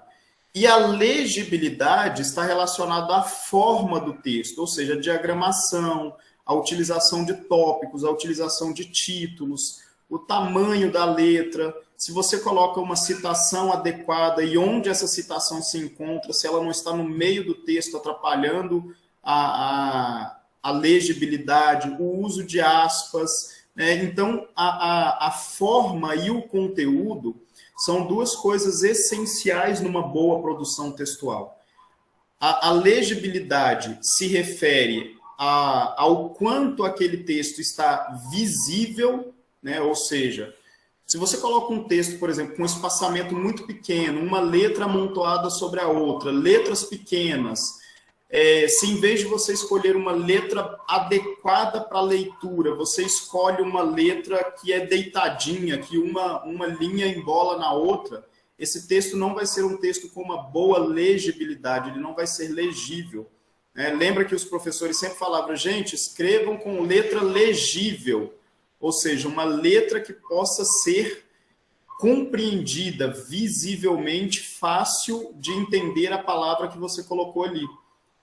E a legibilidade está relacionada à forma do texto, ou seja, a diagramação, a utilização de tópicos, a utilização de títulos, o tamanho da letra, se você coloca uma citação adequada e onde essa citação se encontra, se ela não está no meio do texto atrapalhando a legibilidade, o uso de aspas, né? Então, a forma e o conteúdo são duas coisas essenciais numa boa produção textual. A legibilidade se refere ao quanto aquele texto está visível, né? Ou seja, se você coloca um texto, por exemplo, com um espaçamento muito pequeno, uma letra amontoada sobre a outra, letras pequenas, se em vez de você escolher uma letra adequada para a leitura, você escolhe uma letra que é deitadinha, que uma linha embola na outra, esse texto não vai ser um texto com uma boa legibilidade, ele não vai ser legível. Lembra que os professores sempre falavam, gente, escrevam com letra legível, ou seja, uma letra que possa ser compreendida, visivelmente fácil de entender a palavra que você colocou ali.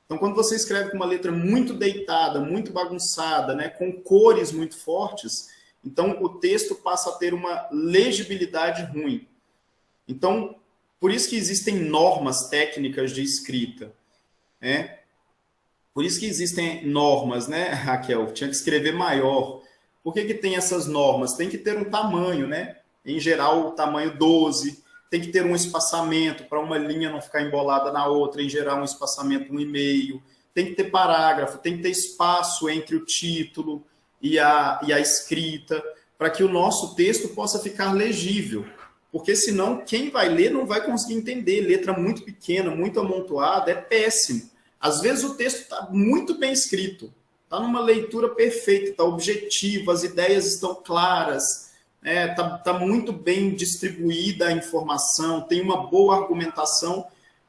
Então, quando você escreve com uma letra muito deitada, muito bagunçada, né, com cores muito fortes, então o texto passa a ter uma legibilidade ruim. Então, por isso que existem normas técnicas de escrita, né? Por isso que existem normas, né, Raquel? Tinha que escrever maior. Por que tem essas normas? Tem que ter um tamanho, né? Em geral, o tamanho 12. Tem que ter um espaçamento para uma linha não ficar embolada na outra, em geral, um espaçamento 1,5. Tem que ter parágrafo, tem que ter espaço entre o título e a escrita, para que o nosso texto possa ficar legível. Porque senão, quem vai ler não vai conseguir entender. Letra muito pequena, muito amontoada, é péssimo. Às vezes o texto está muito bem escrito, está numa leitura perfeita, está objetivo, as ideias estão claras, está muito bem distribuída a informação, tem uma boa argumentação,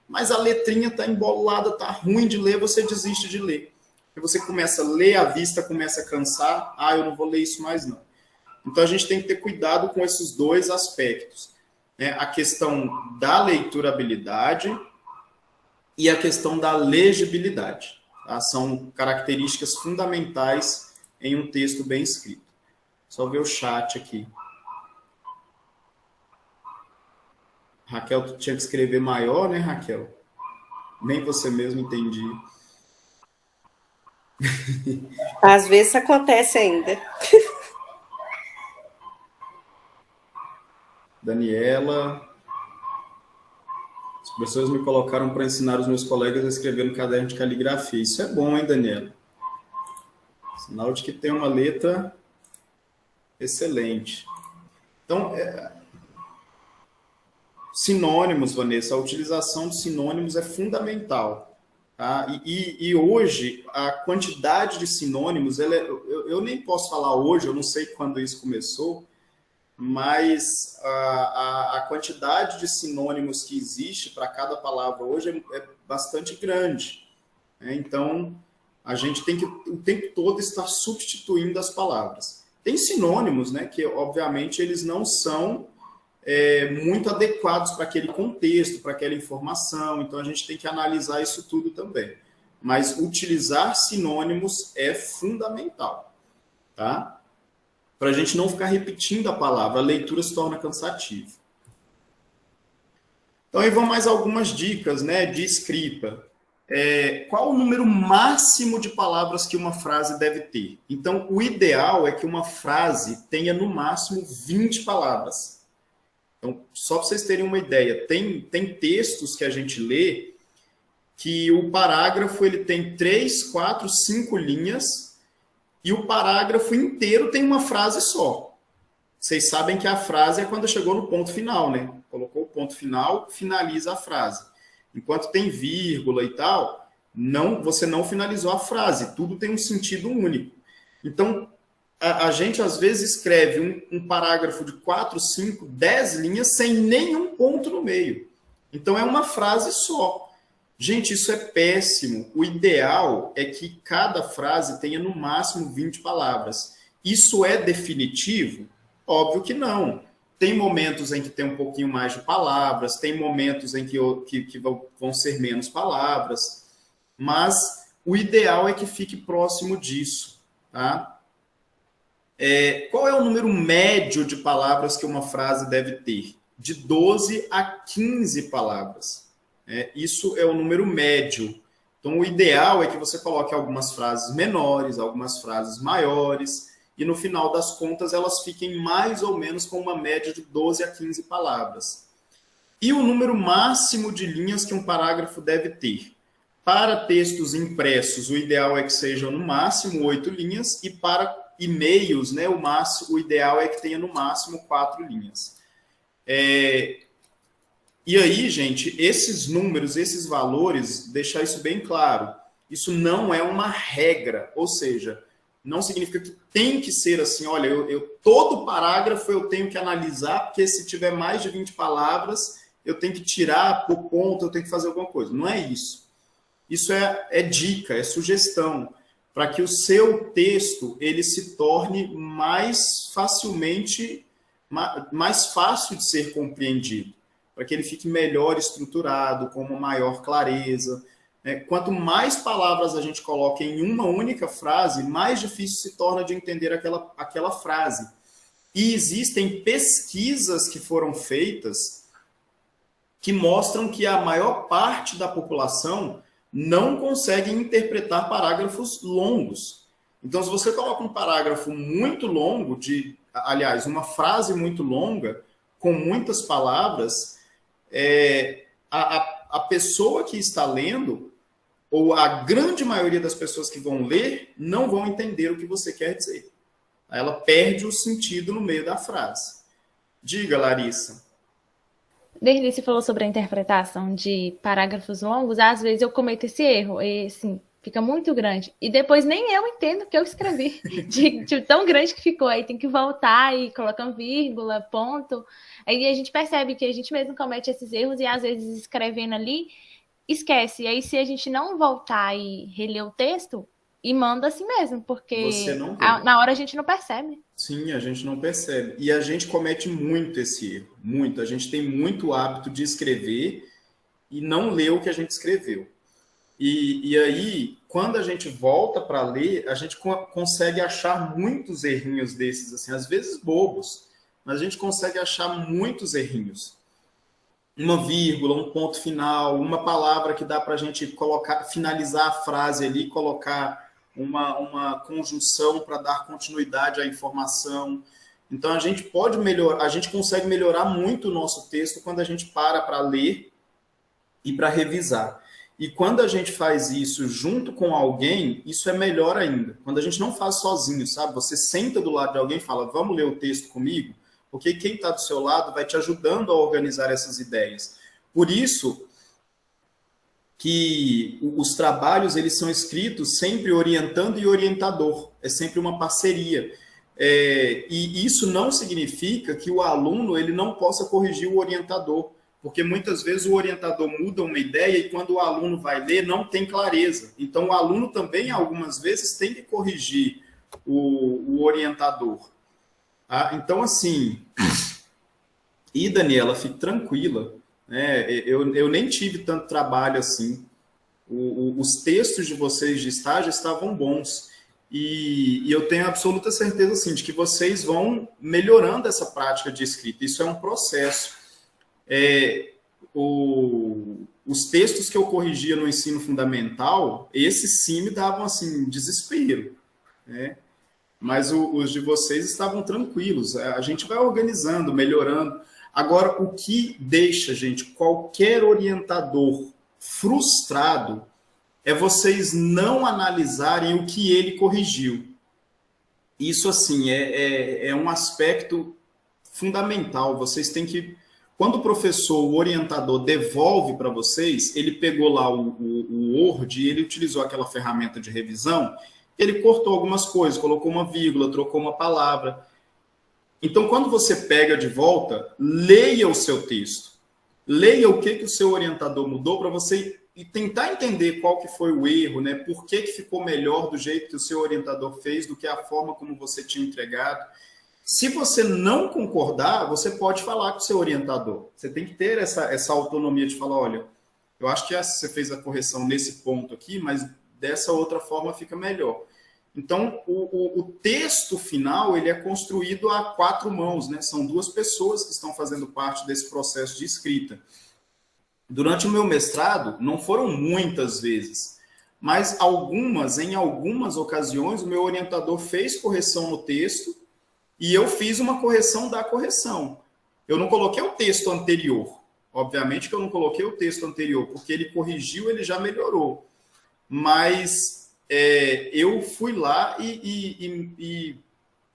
mas a letrinha está embolada, está ruim de ler, você desiste de ler. E você começa a ler, a vista começa a cansar, eu não vou ler isso mais não. Então a gente tem que ter cuidado com esses dois aspectos, né? A questão da leiturabilidade e a questão da legibilidade. Tá? São características fundamentais em um texto bem escrito. Só ver o chat aqui. Raquel, tu tinha que escrever maior, né, Raquel? Nem você mesmo entendi. Às vezes acontece ainda. Daniela. Os professores me colocaram para ensinar os meus colegas a escrever no caderno de caligrafia. Isso é bom, hein, Daniela? Sinal de que tem uma letra excelente. Então, sinônimos, Vanessa, a utilização de sinônimos é fundamental. Tá? E hoje, a quantidade de sinônimos, eu nem posso falar hoje, eu não sei quando isso começou, mas a quantidade de sinônimos que existe para cada palavra hoje é bastante grande. Né? Então, a gente tem que o tempo todo estar substituindo as palavras. Tem sinônimos, né, que, obviamente, eles não são muito adequados para aquele contexto, para aquela informação, então a gente tem que analisar isso tudo também. Mas utilizar sinônimos é fundamental, tá? Para a gente não ficar repetindo a palavra, a leitura se torna cansativa. Então, aí vão mais algumas dicas, né, de escrita. Qual o número máximo de palavras que uma frase deve ter? Então, o ideal é que uma frase tenha no máximo 20 palavras. Então, só para vocês terem uma ideia, tem textos que a gente lê que o parágrafo ele tem 3, 4, 5 linhas e o parágrafo inteiro tem uma frase só. Vocês sabem que a frase é quando chegou no ponto final, né? Colocou o ponto final, finaliza a frase. Enquanto tem vírgula e tal, você não finalizou a frase. Tudo tem um sentido único. Então, a gente às vezes escreve um parágrafo de 4, 5, 10 linhas sem nenhum ponto no meio. Então, é uma frase só. Gente, isso é péssimo. O ideal é que cada frase tenha no máximo 20 palavras. Isso é definitivo? Óbvio que não. Tem momentos em que tem um pouquinho mais de palavras, tem momentos em que vão ser menos palavras, mas o ideal é que fique próximo disso, tá? Qual é o número médio de palavras que uma frase deve ter? De 12 a 15 palavras. Isso é o número médio. Então, o ideal é que você coloque algumas frases menores, algumas frases maiores, e no final das contas elas fiquem mais ou menos com uma média de 12 a 15 palavras. E o número máximo de linhas que um parágrafo deve ter? Para textos impressos, o ideal é que sejam no máximo 8 linhas, e para e-mails, né, o ideal é que tenha no máximo 4 linhas. E aí, gente, esses números, esses valores, deixar isso bem claro, isso não é uma regra, ou seja, não significa que tem que ser assim, olha, todo parágrafo eu tenho que analisar, porque se tiver mais de 20 palavras, eu tenho que tirar por ponto, eu tenho que fazer alguma coisa. Não é isso. Isso é dica, é sugestão, para que o seu texto ele se torne mais facilmente, mais fácil de ser compreendido, para que ele fique melhor estruturado, com uma maior clareza. Quanto mais palavras a gente coloca em uma única frase, mais difícil se torna de entender aquela frase. E existem pesquisas que foram feitas que mostram que a maior parte da população não consegue interpretar parágrafos longos. Então, se você coloca um parágrafo muito longo, aliás, uma frase muito longa, com muitas palavras, a pessoa que está lendo, ou a grande maioria das pessoas que vão ler, não vão entender o que você quer dizer. Ela perde o sentido no meio da frase. Diga, Larissa. Desde você falou sobre a interpretação de parágrafos longos, às vezes eu cometo esse erro, e assim, fica muito grande. E depois nem eu entendo o que eu escrevi, de tão grande que ficou. Aí tem que voltar e colocar um vírgula, ponto. Aí a gente percebe que a gente mesmo comete esses erros e às vezes escrevendo ali, esquece. E aí se a gente não voltar e reler o texto, e manda assim mesmo, porque na hora a gente não percebe. Sim, a gente não percebe. E a gente comete muito esse erro, muito. A gente tem muito hábito de escrever e não ler o que a gente escreveu. E aí, quando a gente volta para ler, a gente consegue achar muitos errinhos desses, assim, às vezes bobos, mas a gente consegue achar muitos errinhos. Uma vírgula, um ponto final, uma palavra que dá para a gente finalizar a frase ali, colocar uma conjunção para dar continuidade à informação. Então, a gente pode melhorar, a gente consegue melhorar muito o nosso texto quando a gente para ler e para revisar. E quando a gente faz isso junto com alguém, isso é melhor ainda. Quando a gente não faz sozinho, sabe? Você senta do lado de alguém e fala, vamos ler o texto comigo? Porque quem está do seu lado vai te ajudando a organizar essas ideias. Por isso que os trabalhos eles são escritos sempre orientando e orientador. É sempre uma parceria. E isso não significa que o aluno ele não possa corrigir o orientador. Porque muitas vezes o orientador muda uma ideia e quando o aluno vai ler não tem clareza. Então o aluno também algumas vezes tem que corrigir o orientador. Então assim, e Daniela, fique tranquila, né? Eu nem tive tanto trabalho assim. Os textos de vocês de estágio estavam bons. E eu tenho absoluta certeza assim, de que vocês vão melhorando essa prática de escrita. Isso é um processo. os textos que eu corrigia no ensino fundamental, esses sim me davam assim, desespero, né? Mas os de vocês estavam tranquilos. A gente vai organizando, melhorando. Agora, o que deixa, gente, qualquer orientador frustrado é vocês não analisarem o que ele corrigiu. Isso, assim, é um aspecto fundamental. Vocês têm que... Quando o professor, o orientador, devolve para vocês, ele pegou lá o Word e ele utilizou aquela ferramenta de revisão, ele cortou algumas coisas, colocou uma vírgula, trocou uma palavra. Então, quando você pega de volta, leia o seu texto. Leia o que o seu orientador mudou para você e tentar entender qual que foi o erro, né? Por que ficou melhor do jeito que o seu orientador fez do que a forma como você tinha entregado. Se você não concordar, você pode falar com o seu orientador. Você tem que ter essa autonomia de falar, olha, eu acho que você fez a correção nesse ponto aqui, mas dessa outra forma fica melhor. Então, o texto final ele é construído a 4 mãos, né? São 2 pessoas que estão fazendo parte desse processo de escrita. Durante o meu mestrado, não foram muitas vezes, mas em algumas ocasiões, o meu orientador fez correção no texto e eu fiz uma correção da correção. Eu não coloquei o texto anterior. Obviamente que eu não coloquei o texto anterior, porque ele corrigiu, ele já melhorou. Mas eu fui lá e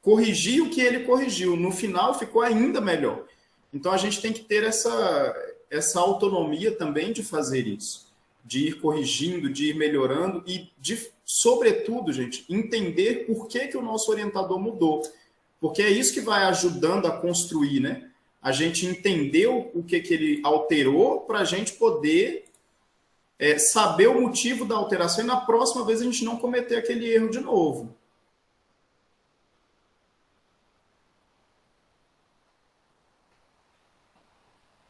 corrigi o que ele corrigiu. No final, ficou ainda melhor. Então, a gente tem que ter essa autonomia também de fazer isso. De ir corrigindo, de ir melhorando e, sobretudo, gente, entender por que o nosso orientador mudou. Porque é isso que vai ajudando a construir, né? A gente entender o que ele alterou para a gente poder saber o motivo da alteração e na próxima vez a gente não cometer aquele erro de novo.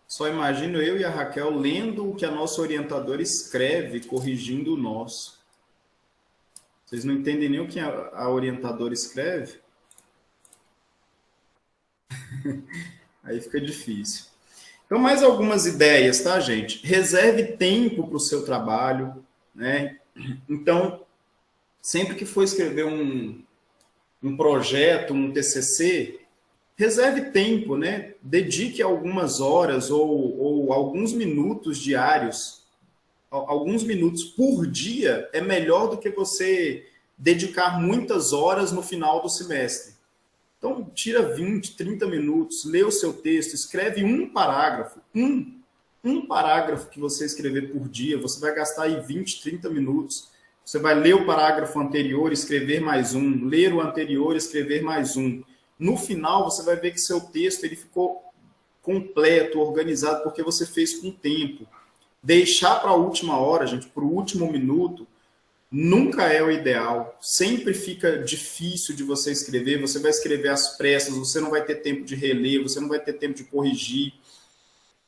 Só imagino eu e a Raquel lendo o que a nossa orientadora escreve, corrigindo o nosso. Vocês não entendem nem o que a orientadora escreve? Aí fica difícil. Então, mais algumas ideias, tá, gente? Reserve tempo para o seu trabalho, né? Então, sempre que for escrever um projeto, um TCC, reserve tempo, né? Dedique algumas horas ou alguns minutos diários. Alguns minutos por dia é melhor do que você dedicar muitas horas no final do semestre. Então, tira 20, 30 minutos, lê o seu texto, escreve um parágrafo, um parágrafo que você escrever por dia, você vai gastar aí 20, 30 minutos. Você vai ler o parágrafo anterior, escrever mais um, ler o anterior, escrever mais um. No final, você vai ver que seu texto ele ficou completo, organizado, porque você fez com tempo. Deixar para a última hora, gente, para o último minuto, nunca é o ideal. Sempre fica difícil de você escrever. Você vai escrever às pressas, você não vai ter tempo de reler, você não vai ter tempo de corrigir,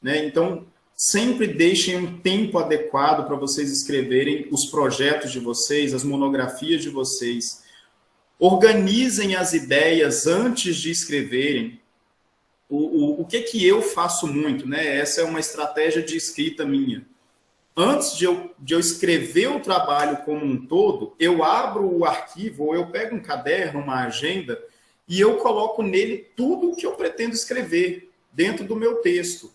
né? Então, sempre deixem um tempo adequado para vocês escreverem os projetos de vocês, as monografias de vocês. Organizem as ideias antes de escreverem. O que eu faço muito, né? Essa é uma estratégia de escrita minha. Antes de eu escrever o trabalho como um todo, eu abro o arquivo, ou eu pego um caderno, uma agenda, e eu coloco nele tudo o que eu pretendo escrever dentro do meu texto.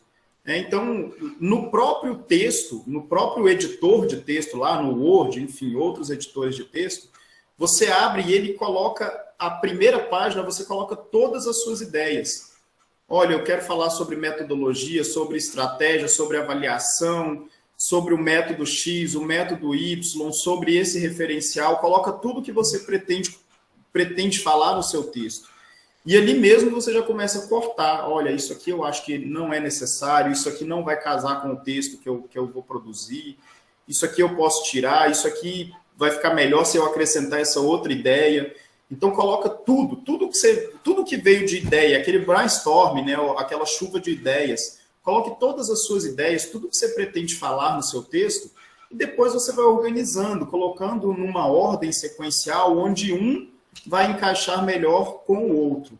Então, no próprio texto, no próprio editor de texto, lá no Word, enfim, outros editores de texto, você abre e ele coloca, a primeira página, você coloca todas as suas ideias. Olha, eu quero falar sobre metodologia, sobre estratégia, sobre avaliação, sobre o método X, o método Y, sobre esse referencial, coloca tudo que você pretende falar no seu texto. E ali mesmo você já começa a cortar. Olha, isso aqui eu acho que não é necessário, isso aqui não vai casar com o texto que eu vou produzir, isso aqui eu posso tirar, isso aqui vai ficar melhor se eu acrescentar essa outra ideia. Então coloca tudo que veio de ideia, aquele brainstorm, né, aquela chuva de ideias. Coloque todas as suas ideias, tudo que você pretende falar no seu texto, e depois você vai organizando, colocando numa ordem sequencial, onde um vai encaixar melhor com o outro.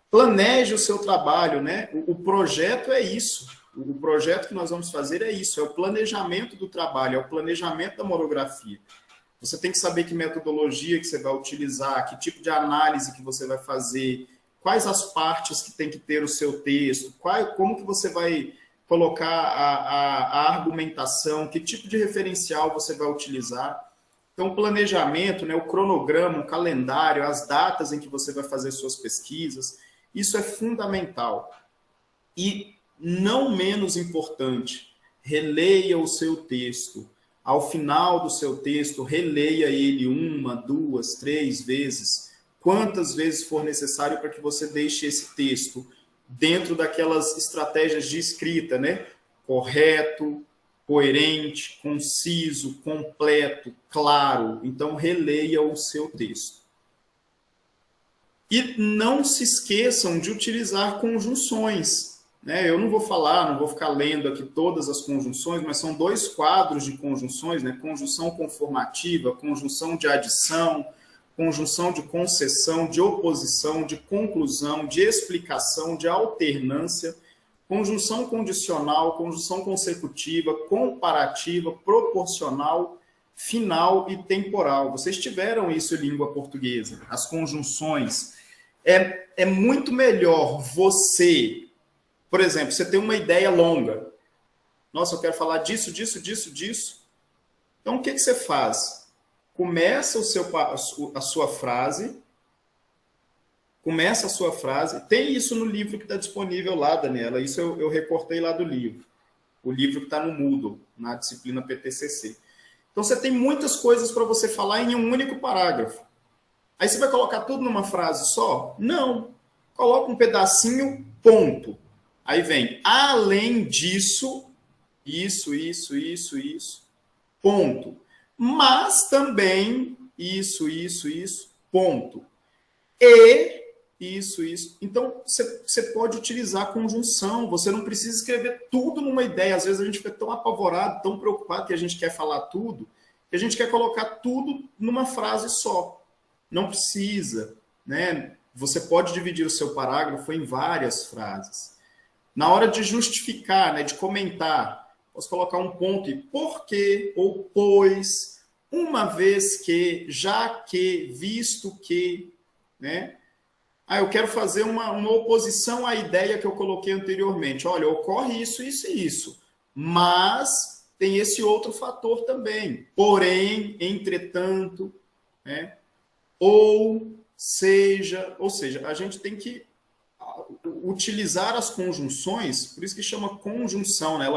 Planeje o seu trabalho, né? O projeto é isso. O projeto que nós vamos fazer é isso, é o planejamento do trabalho, é o planejamento da monografia. Você tem que saber que metodologia que você vai utilizar, que tipo de análise que você vai fazer, quais as partes que tem que ter o seu texto, como que você vai colocar a argumentação, que tipo de referencial você vai utilizar. Então, o planejamento, né, o cronograma, o calendário, as datas em que você vai fazer suas pesquisas, isso é fundamental. E, não menos importante, releia o seu texto. Ao final do seu texto, releia ele 1, 2, 3 vezes, quantas vezes for necessário para que você deixe esse texto dentro daquelas estratégias de escrita, né? Correto, coerente, conciso, completo, claro. Então, releia o seu texto. E não se esqueçam de utilizar conjunções. Né? Eu não vou ficar lendo aqui todas as conjunções, mas são 2 quadros de conjunções, né? Conjunção conformativa, conjunção de adição, conjunção de concessão, de oposição, de conclusão, de explicação, de alternância, conjunção condicional, conjunção consecutiva, comparativa, proporcional, final e temporal. Vocês tiveram isso em língua portuguesa, as conjunções. É muito melhor você, por exemplo, você tem uma ideia longa. Nossa, eu quero falar disso, disso, disso, disso. Então, o que você faz? Começa a sua frase. Começa a sua frase. Tem isso no livro que está disponível lá, Daniela. Isso eu recortei lá do livro. O livro que está no Moodle, na disciplina PTCC. Então, você tem muitas coisas para você falar em um único parágrafo. Aí você vai colocar tudo numa frase só? Não. Coloca um pedacinho, ponto. Aí vem, além disso, isso, ponto. Mas também, isso, ponto. E, isso. Então, você pode utilizar conjunção, você não precisa escrever tudo numa ideia. Às vezes a gente fica tão apavorado, tão preocupado que a gente quer falar tudo, que a gente quer colocar tudo numa frase só. Não precisa, né? Você pode dividir o seu parágrafo em várias frases. Na hora de justificar, né, de comentar, posso colocar um ponto e porque, ou pois, uma vez que, já que, visto que, né? Eu quero fazer uma oposição à ideia que eu coloquei anteriormente. Olha, ocorre isso, isso e isso. Mas tem esse outro fator também. Porém, entretanto, né? Ou seja, a gente tem que utilizar as conjunções, por isso que chama conjunção, né?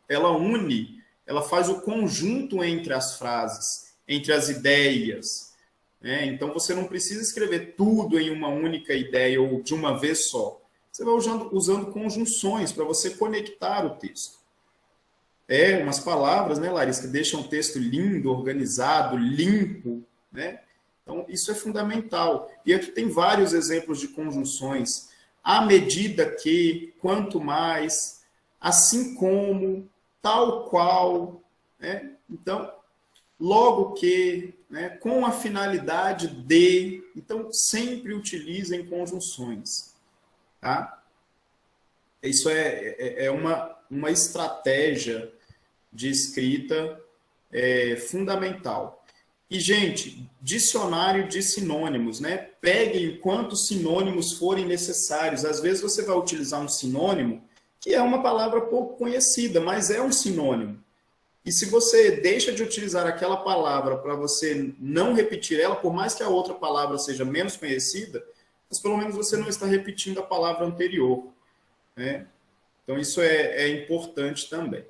Ela une, ela faz o conjunto entre as frases, entre as ideias. Né? Então, você não precisa escrever tudo em uma única ideia ou de uma vez só. Você vai usando conjunções para você conectar o texto. Umas palavras, né, Larissa, que deixam o texto lindo, organizado, limpo, né? Então, isso é fundamental. E aqui tem vários exemplos de conjunções. À medida que, quanto mais, assim como, tal qual, né? Então, logo que, né? Com a finalidade de. Então, sempre utilizem conjunções. Tá? Isso é uma estratégia de escrita fundamental. E, gente, dicionário de sinônimos, né? Peguem quantos sinônimos forem necessários. Às vezes você vai utilizar um sinônimo que é uma palavra pouco conhecida, mas é um sinônimo. E se você deixa de utilizar aquela palavra para você não repetir ela, por mais que a outra palavra seja menos conhecida, mas pelo menos você não está repetindo a palavra anterior. Né? Então, isso é importante também.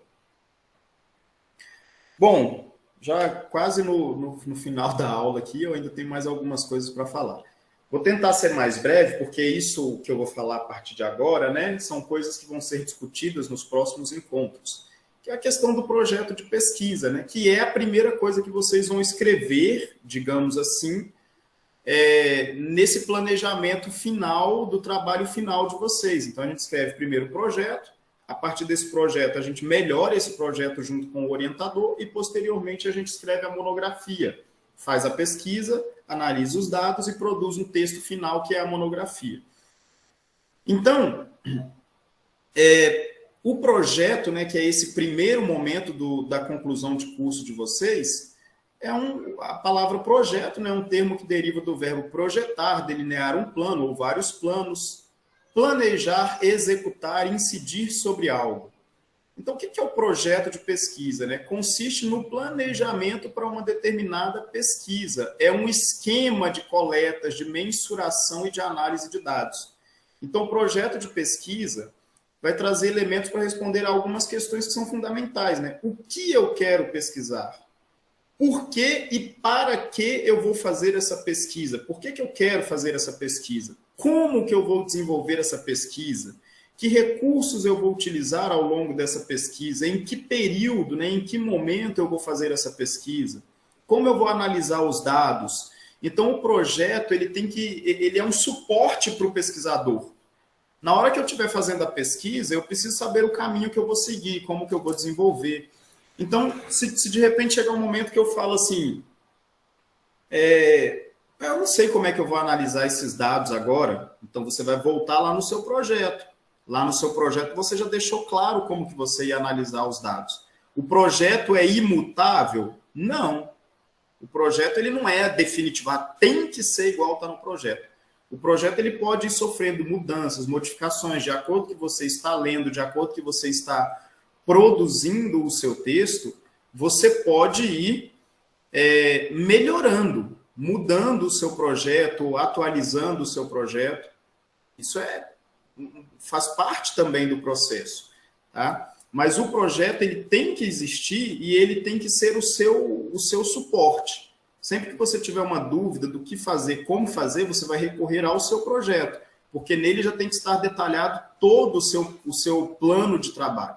Bom, já quase no final da aula aqui, eu ainda tenho mais algumas coisas para falar. Vou tentar ser mais breve, porque isso que eu vou falar a partir de agora, né, são coisas que vão ser discutidas nos próximos encontros, que é a questão do projeto de pesquisa, né, que é a primeira coisa que vocês vão escrever, digamos assim, nesse planejamento final do trabalho final de vocês. Então, a gente escreve primeiro o projeto, a partir desse projeto, a gente melhora esse projeto junto com o orientador e, posteriormente, a gente escreve a monografia. Faz a pesquisa, analisa os dados e produz um texto final, que é a monografia. Então, O projeto, né, que é esse primeiro momento da conclusão de curso de vocês, a palavra projeto, né, é um termo que deriva do verbo projetar, delinear um plano ou vários planos, planejar, executar, incidir sobre algo. Então, o que é o projeto de pesquisa, né? Consiste no planejamento para uma determinada pesquisa. É um esquema de coletas, de mensuração e de análise de dados. Então, o projeto de pesquisa vai trazer elementos para responder a algumas questões que são fundamentais, né? O que eu quero pesquisar? Por que e para que eu vou fazer essa pesquisa? Por que eu quero fazer essa pesquisa? Como que eu vou desenvolver essa pesquisa? Que recursos eu vou utilizar ao longo dessa pesquisa? Em que período, né? Em que momento eu vou fazer essa pesquisa? Como eu vou analisar os dados? Então, o projeto ele é um suporte para o pesquisador. Na hora que eu estiver fazendo a pesquisa, eu preciso saber o caminho que eu vou seguir, como que eu vou desenvolver. Então, se de repente chegar um momento que eu falo assim, eu não sei como é que eu vou analisar esses dados agora, então você vai voltar lá no seu projeto. Lá no seu projeto você já deixou claro como que você ia analisar os dados. O projeto é imutável? Não. O projeto ele não é definitivo, tem que ser igual está no projeto. O projeto ele pode ir sofrendo mudanças, modificações, de acordo com que você está lendo, de acordo com que você está produzindo o seu texto, você pode ir melhorando, mudando o seu projeto, atualizando o seu projeto. Isso faz parte também do processo, tá? Mas o projeto ele tem que existir e ele tem que ser o seu suporte. Sempre que você tiver uma dúvida do que fazer, como fazer, você vai recorrer ao seu projeto, porque nele já tem que estar detalhado todo o seu plano de trabalho.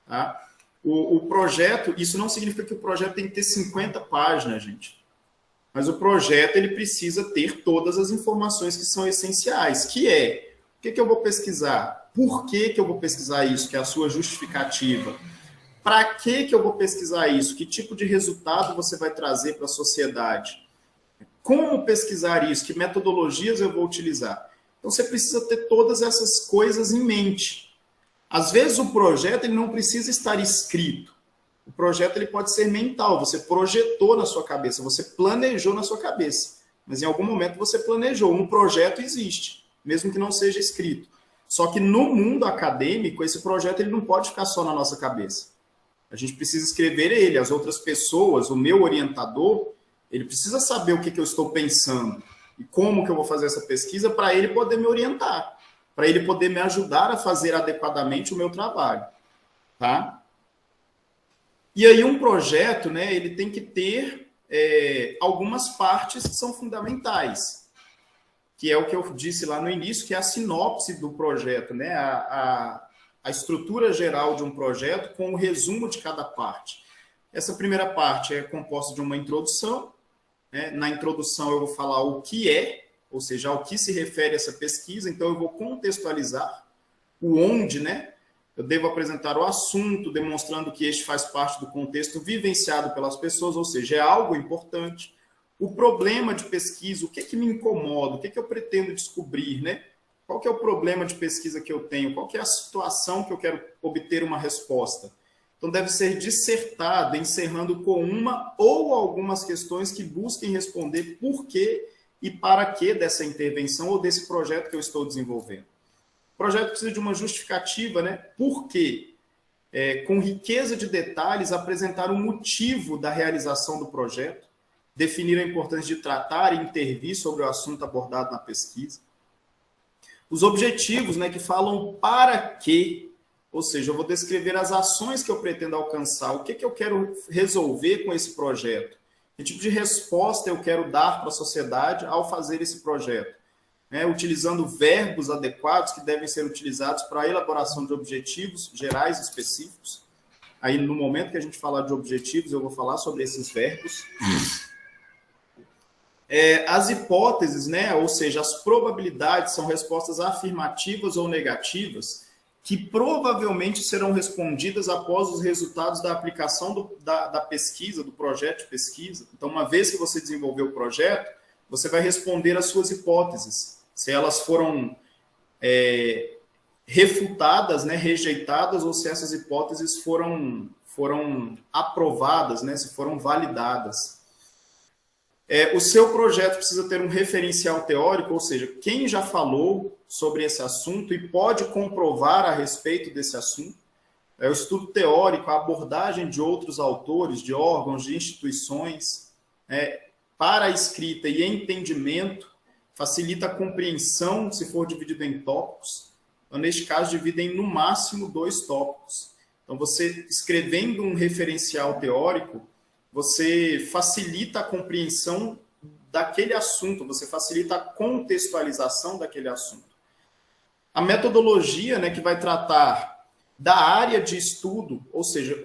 Tá? O projeto, isso não significa que o projeto tem que ter 50 páginas, gente. Mas o projeto ele precisa ter todas as informações que são essenciais, que o que eu vou pesquisar? Por que eu vou pesquisar isso? Que é a sua justificativa. Para que eu vou pesquisar isso? Que tipo de resultado você vai trazer para a sociedade? Como pesquisar isso? Que metodologias eu vou utilizar? Então, você precisa ter todas essas coisas em mente. Às vezes, o projeto ele não precisa estar escrito. O projeto ele pode ser mental. Você projetou na sua cabeça, você planejou na sua cabeça. Mas, em algum momento, você planejou. Um projeto existe, mesmo que não seja escrito. Só que, no mundo acadêmico, esse projeto ele não pode ficar só na nossa cabeça. A gente precisa escrever ele, as outras pessoas, o meu orientador, ele precisa saber o que eu estou pensando e como que eu vou fazer essa pesquisa para ele poder me orientar, para ele poder me ajudar a fazer adequadamente o meu trabalho, tá? E aí um projeto, né, ele tem que ter algumas partes que são fundamentais, que é o que eu disse lá no início, que é a sinopse do projeto, né, a estrutura geral de um projeto com o resumo de cada parte. Essa primeira parte é composta de uma introdução. Né? Na introdução eu vou falar o que ou seja, ao que se refere essa pesquisa, então eu vou contextualizar o onde, né? Eu devo apresentar o assunto, demonstrando que este faz parte do contexto vivenciado pelas pessoas, ou seja, é algo importante. O problema de pesquisa, o que me incomoda, o que eu pretendo descobrir, né? Qual que é o problema de pesquisa que eu tenho? Qual que é a situação que eu quero obter uma resposta? Então, deve ser dissertado, encerrando com uma ou algumas questões que busquem responder por que e para que dessa intervenção ou desse projeto que eu estou desenvolvendo. O projeto precisa de uma justificativa, né? Por quê? Com riqueza de detalhes, apresentar o motivo da realização do projeto, definir a importância de tratar e intervir sobre o assunto abordado na pesquisa. Os objetivos, né, que falam para quê, ou seja, eu vou descrever as ações que eu pretendo alcançar, o que eu quero resolver com esse projeto, que tipo de resposta eu quero dar para a sociedade ao fazer esse projeto, né, utilizando verbos adequados que devem ser utilizados para a elaboração de objetivos gerais específicos. Aí, no momento que a gente falar de objetivos, eu vou falar sobre esses verbos. As hipóteses, né, ou seja, as probabilidades são respostas afirmativas ou negativas que provavelmente serão respondidas após os resultados da aplicação da pesquisa, do projeto de pesquisa. Então, uma vez que você desenvolveu o projeto, você vai responder às suas hipóteses. Se elas foram refutadas, né, rejeitadas, ou se essas hipóteses foram aprovadas, né, se foram validadas. O seu projeto precisa ter um referencial teórico, ou seja, quem já falou sobre esse assunto e pode comprovar a respeito desse assunto. O estudo teórico, a abordagem de outros autores, de órgãos, de instituições, para a escrita e entendimento, facilita a compreensão, se for dividido em tópicos. Então, neste caso, dividem no máximo 2 tópicos. Então, você escrevendo um referencial teórico, você facilita a compreensão daquele assunto, você facilita a contextualização daquele assunto. A metodologia, né, que vai tratar da área de estudo, ou seja,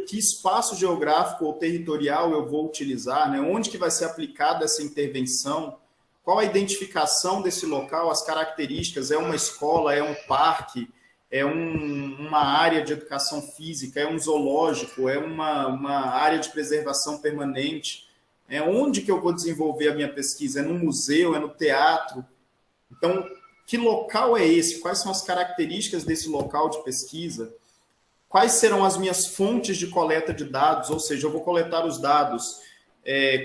que espaço geográfico ou territorial eu vou utilizar, né, onde que vai ser aplicada essa intervenção, qual a identificação desse local, as características, é uma escola, é um parque, é uma área de educação física, é um zoológico, é uma área de preservação permanente, onde que eu vou desenvolver a minha pesquisa? É no museu, é no teatro? Então, que local é esse? Quais são as características desse local de pesquisa? Quais serão as minhas fontes de coleta de dados? Ou seja, eu vou coletar os dados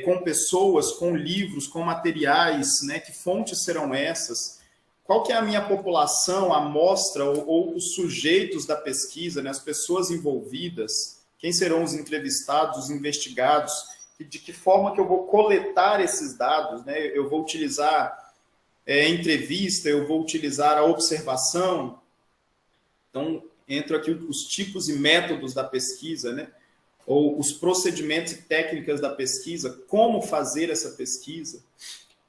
com pessoas, com livros, com materiais, né? Que fontes serão essas? Qual que é a minha população, a amostra ou os sujeitos da pesquisa, né? As pessoas envolvidas? Quem serão os entrevistados, os investigados? De que forma que eu vou coletar esses dados, né? Eu vou utilizar entrevista, eu vou utilizar a observação. Então, entram aqui os tipos e métodos da pesquisa, né? Ou os procedimentos e técnicas da pesquisa, como fazer essa pesquisa.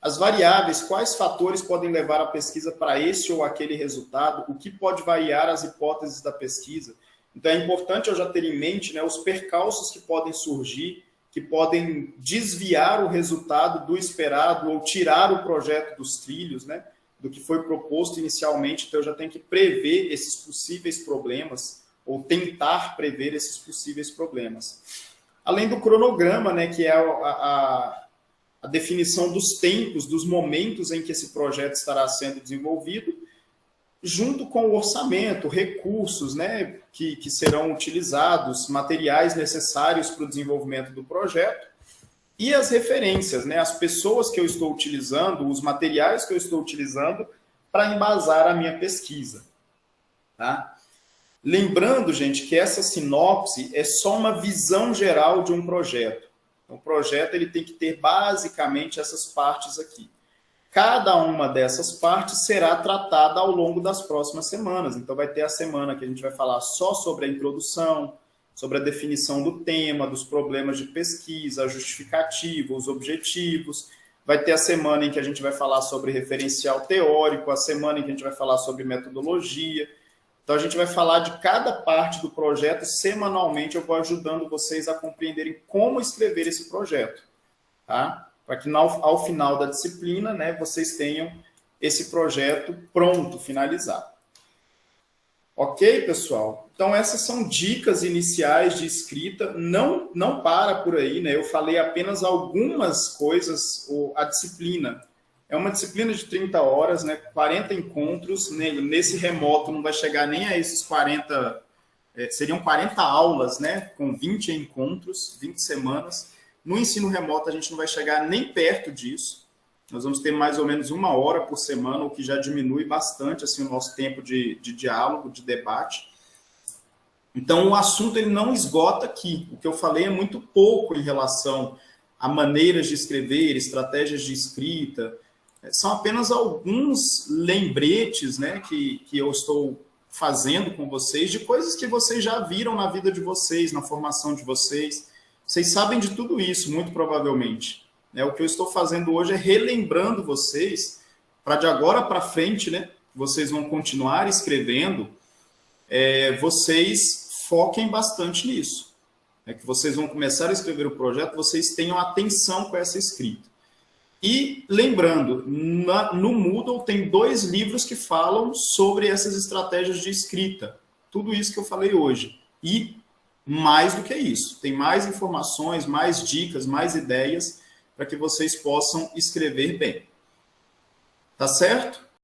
As variáveis, quais fatores podem levar a pesquisa para esse ou aquele resultado, o que pode variar as hipóteses da pesquisa. Então, é importante eu já ter em mente, né, os percalços que podem surgir, que podem desviar o resultado do esperado ou tirar o projeto dos trilhos, né, do que foi proposto inicialmente. Então, eu já tenho que prever esses possíveis problemas ou tentar prever esses possíveis problemas. Além do cronograma, né, que é a definição dos tempos, dos momentos em que esse projeto estará sendo desenvolvido, junto com o orçamento, recursos, né, que serão utilizados, materiais necessários para o desenvolvimento do projeto, e as referências, né, as pessoas que eu estou utilizando, os materiais que eu estou utilizando para embasar a minha pesquisa. Tá? Lembrando, gente, que essa sinopse é só uma visão geral de um projeto. Então, o projeto ele tem que ter basicamente essas partes aqui. Cada uma dessas partes será tratada ao longo das próximas semanas. Então, vai ter a semana que a gente vai falar só sobre a introdução, sobre a definição do tema, dos problemas de pesquisa, a justificativa, os objetivos. Vai ter a semana em que a gente vai falar sobre referencial teórico, a semana em que a gente vai falar sobre metodologia. Então, a gente vai falar de cada parte do projeto semanalmente. Eu vou ajudando vocês a compreenderem como escrever esse projeto, tá? Para que ao final da disciplina, né, vocês tenham esse projeto pronto, finalizado. Ok, pessoal? Então, essas são dicas iniciais de escrita. Não para por aí, né? Eu falei apenas algumas coisas. A disciplina é uma disciplina de 30 horas, né? 40 encontros. Nesse remoto não vai chegar nem a esses 40... seriam 40 aulas, né? Com 20 encontros, 20 semanas. No ensino remoto, a gente não vai chegar nem perto disso. Nós vamos ter mais ou menos 1 hora por semana, o que já diminui bastante assim, o nosso tempo de diálogo, de debate. Então, o assunto ele não esgota aqui. O que eu falei é muito pouco em relação a maneiras de escrever, estratégias de escrita. São apenas alguns lembretes, né, que eu estou fazendo com vocês, de coisas que vocês já viram na vida de vocês, na formação de vocês. Vocês sabem de tudo isso, muito provavelmente. O que eu estou fazendo hoje é relembrando vocês, para de agora para frente, né, vocês vão continuar escrevendo, vocês foquem bastante nisso. Que vocês vão começar a escrever o projeto, vocês tenham atenção com essa escrita. E lembrando, no Moodle tem 2 livros que falam sobre essas estratégias de escrita. Tudo isso que eu falei hoje. E mais do que isso, tem mais informações, mais dicas, mais ideias para que vocês possam escrever bem. Tá certo?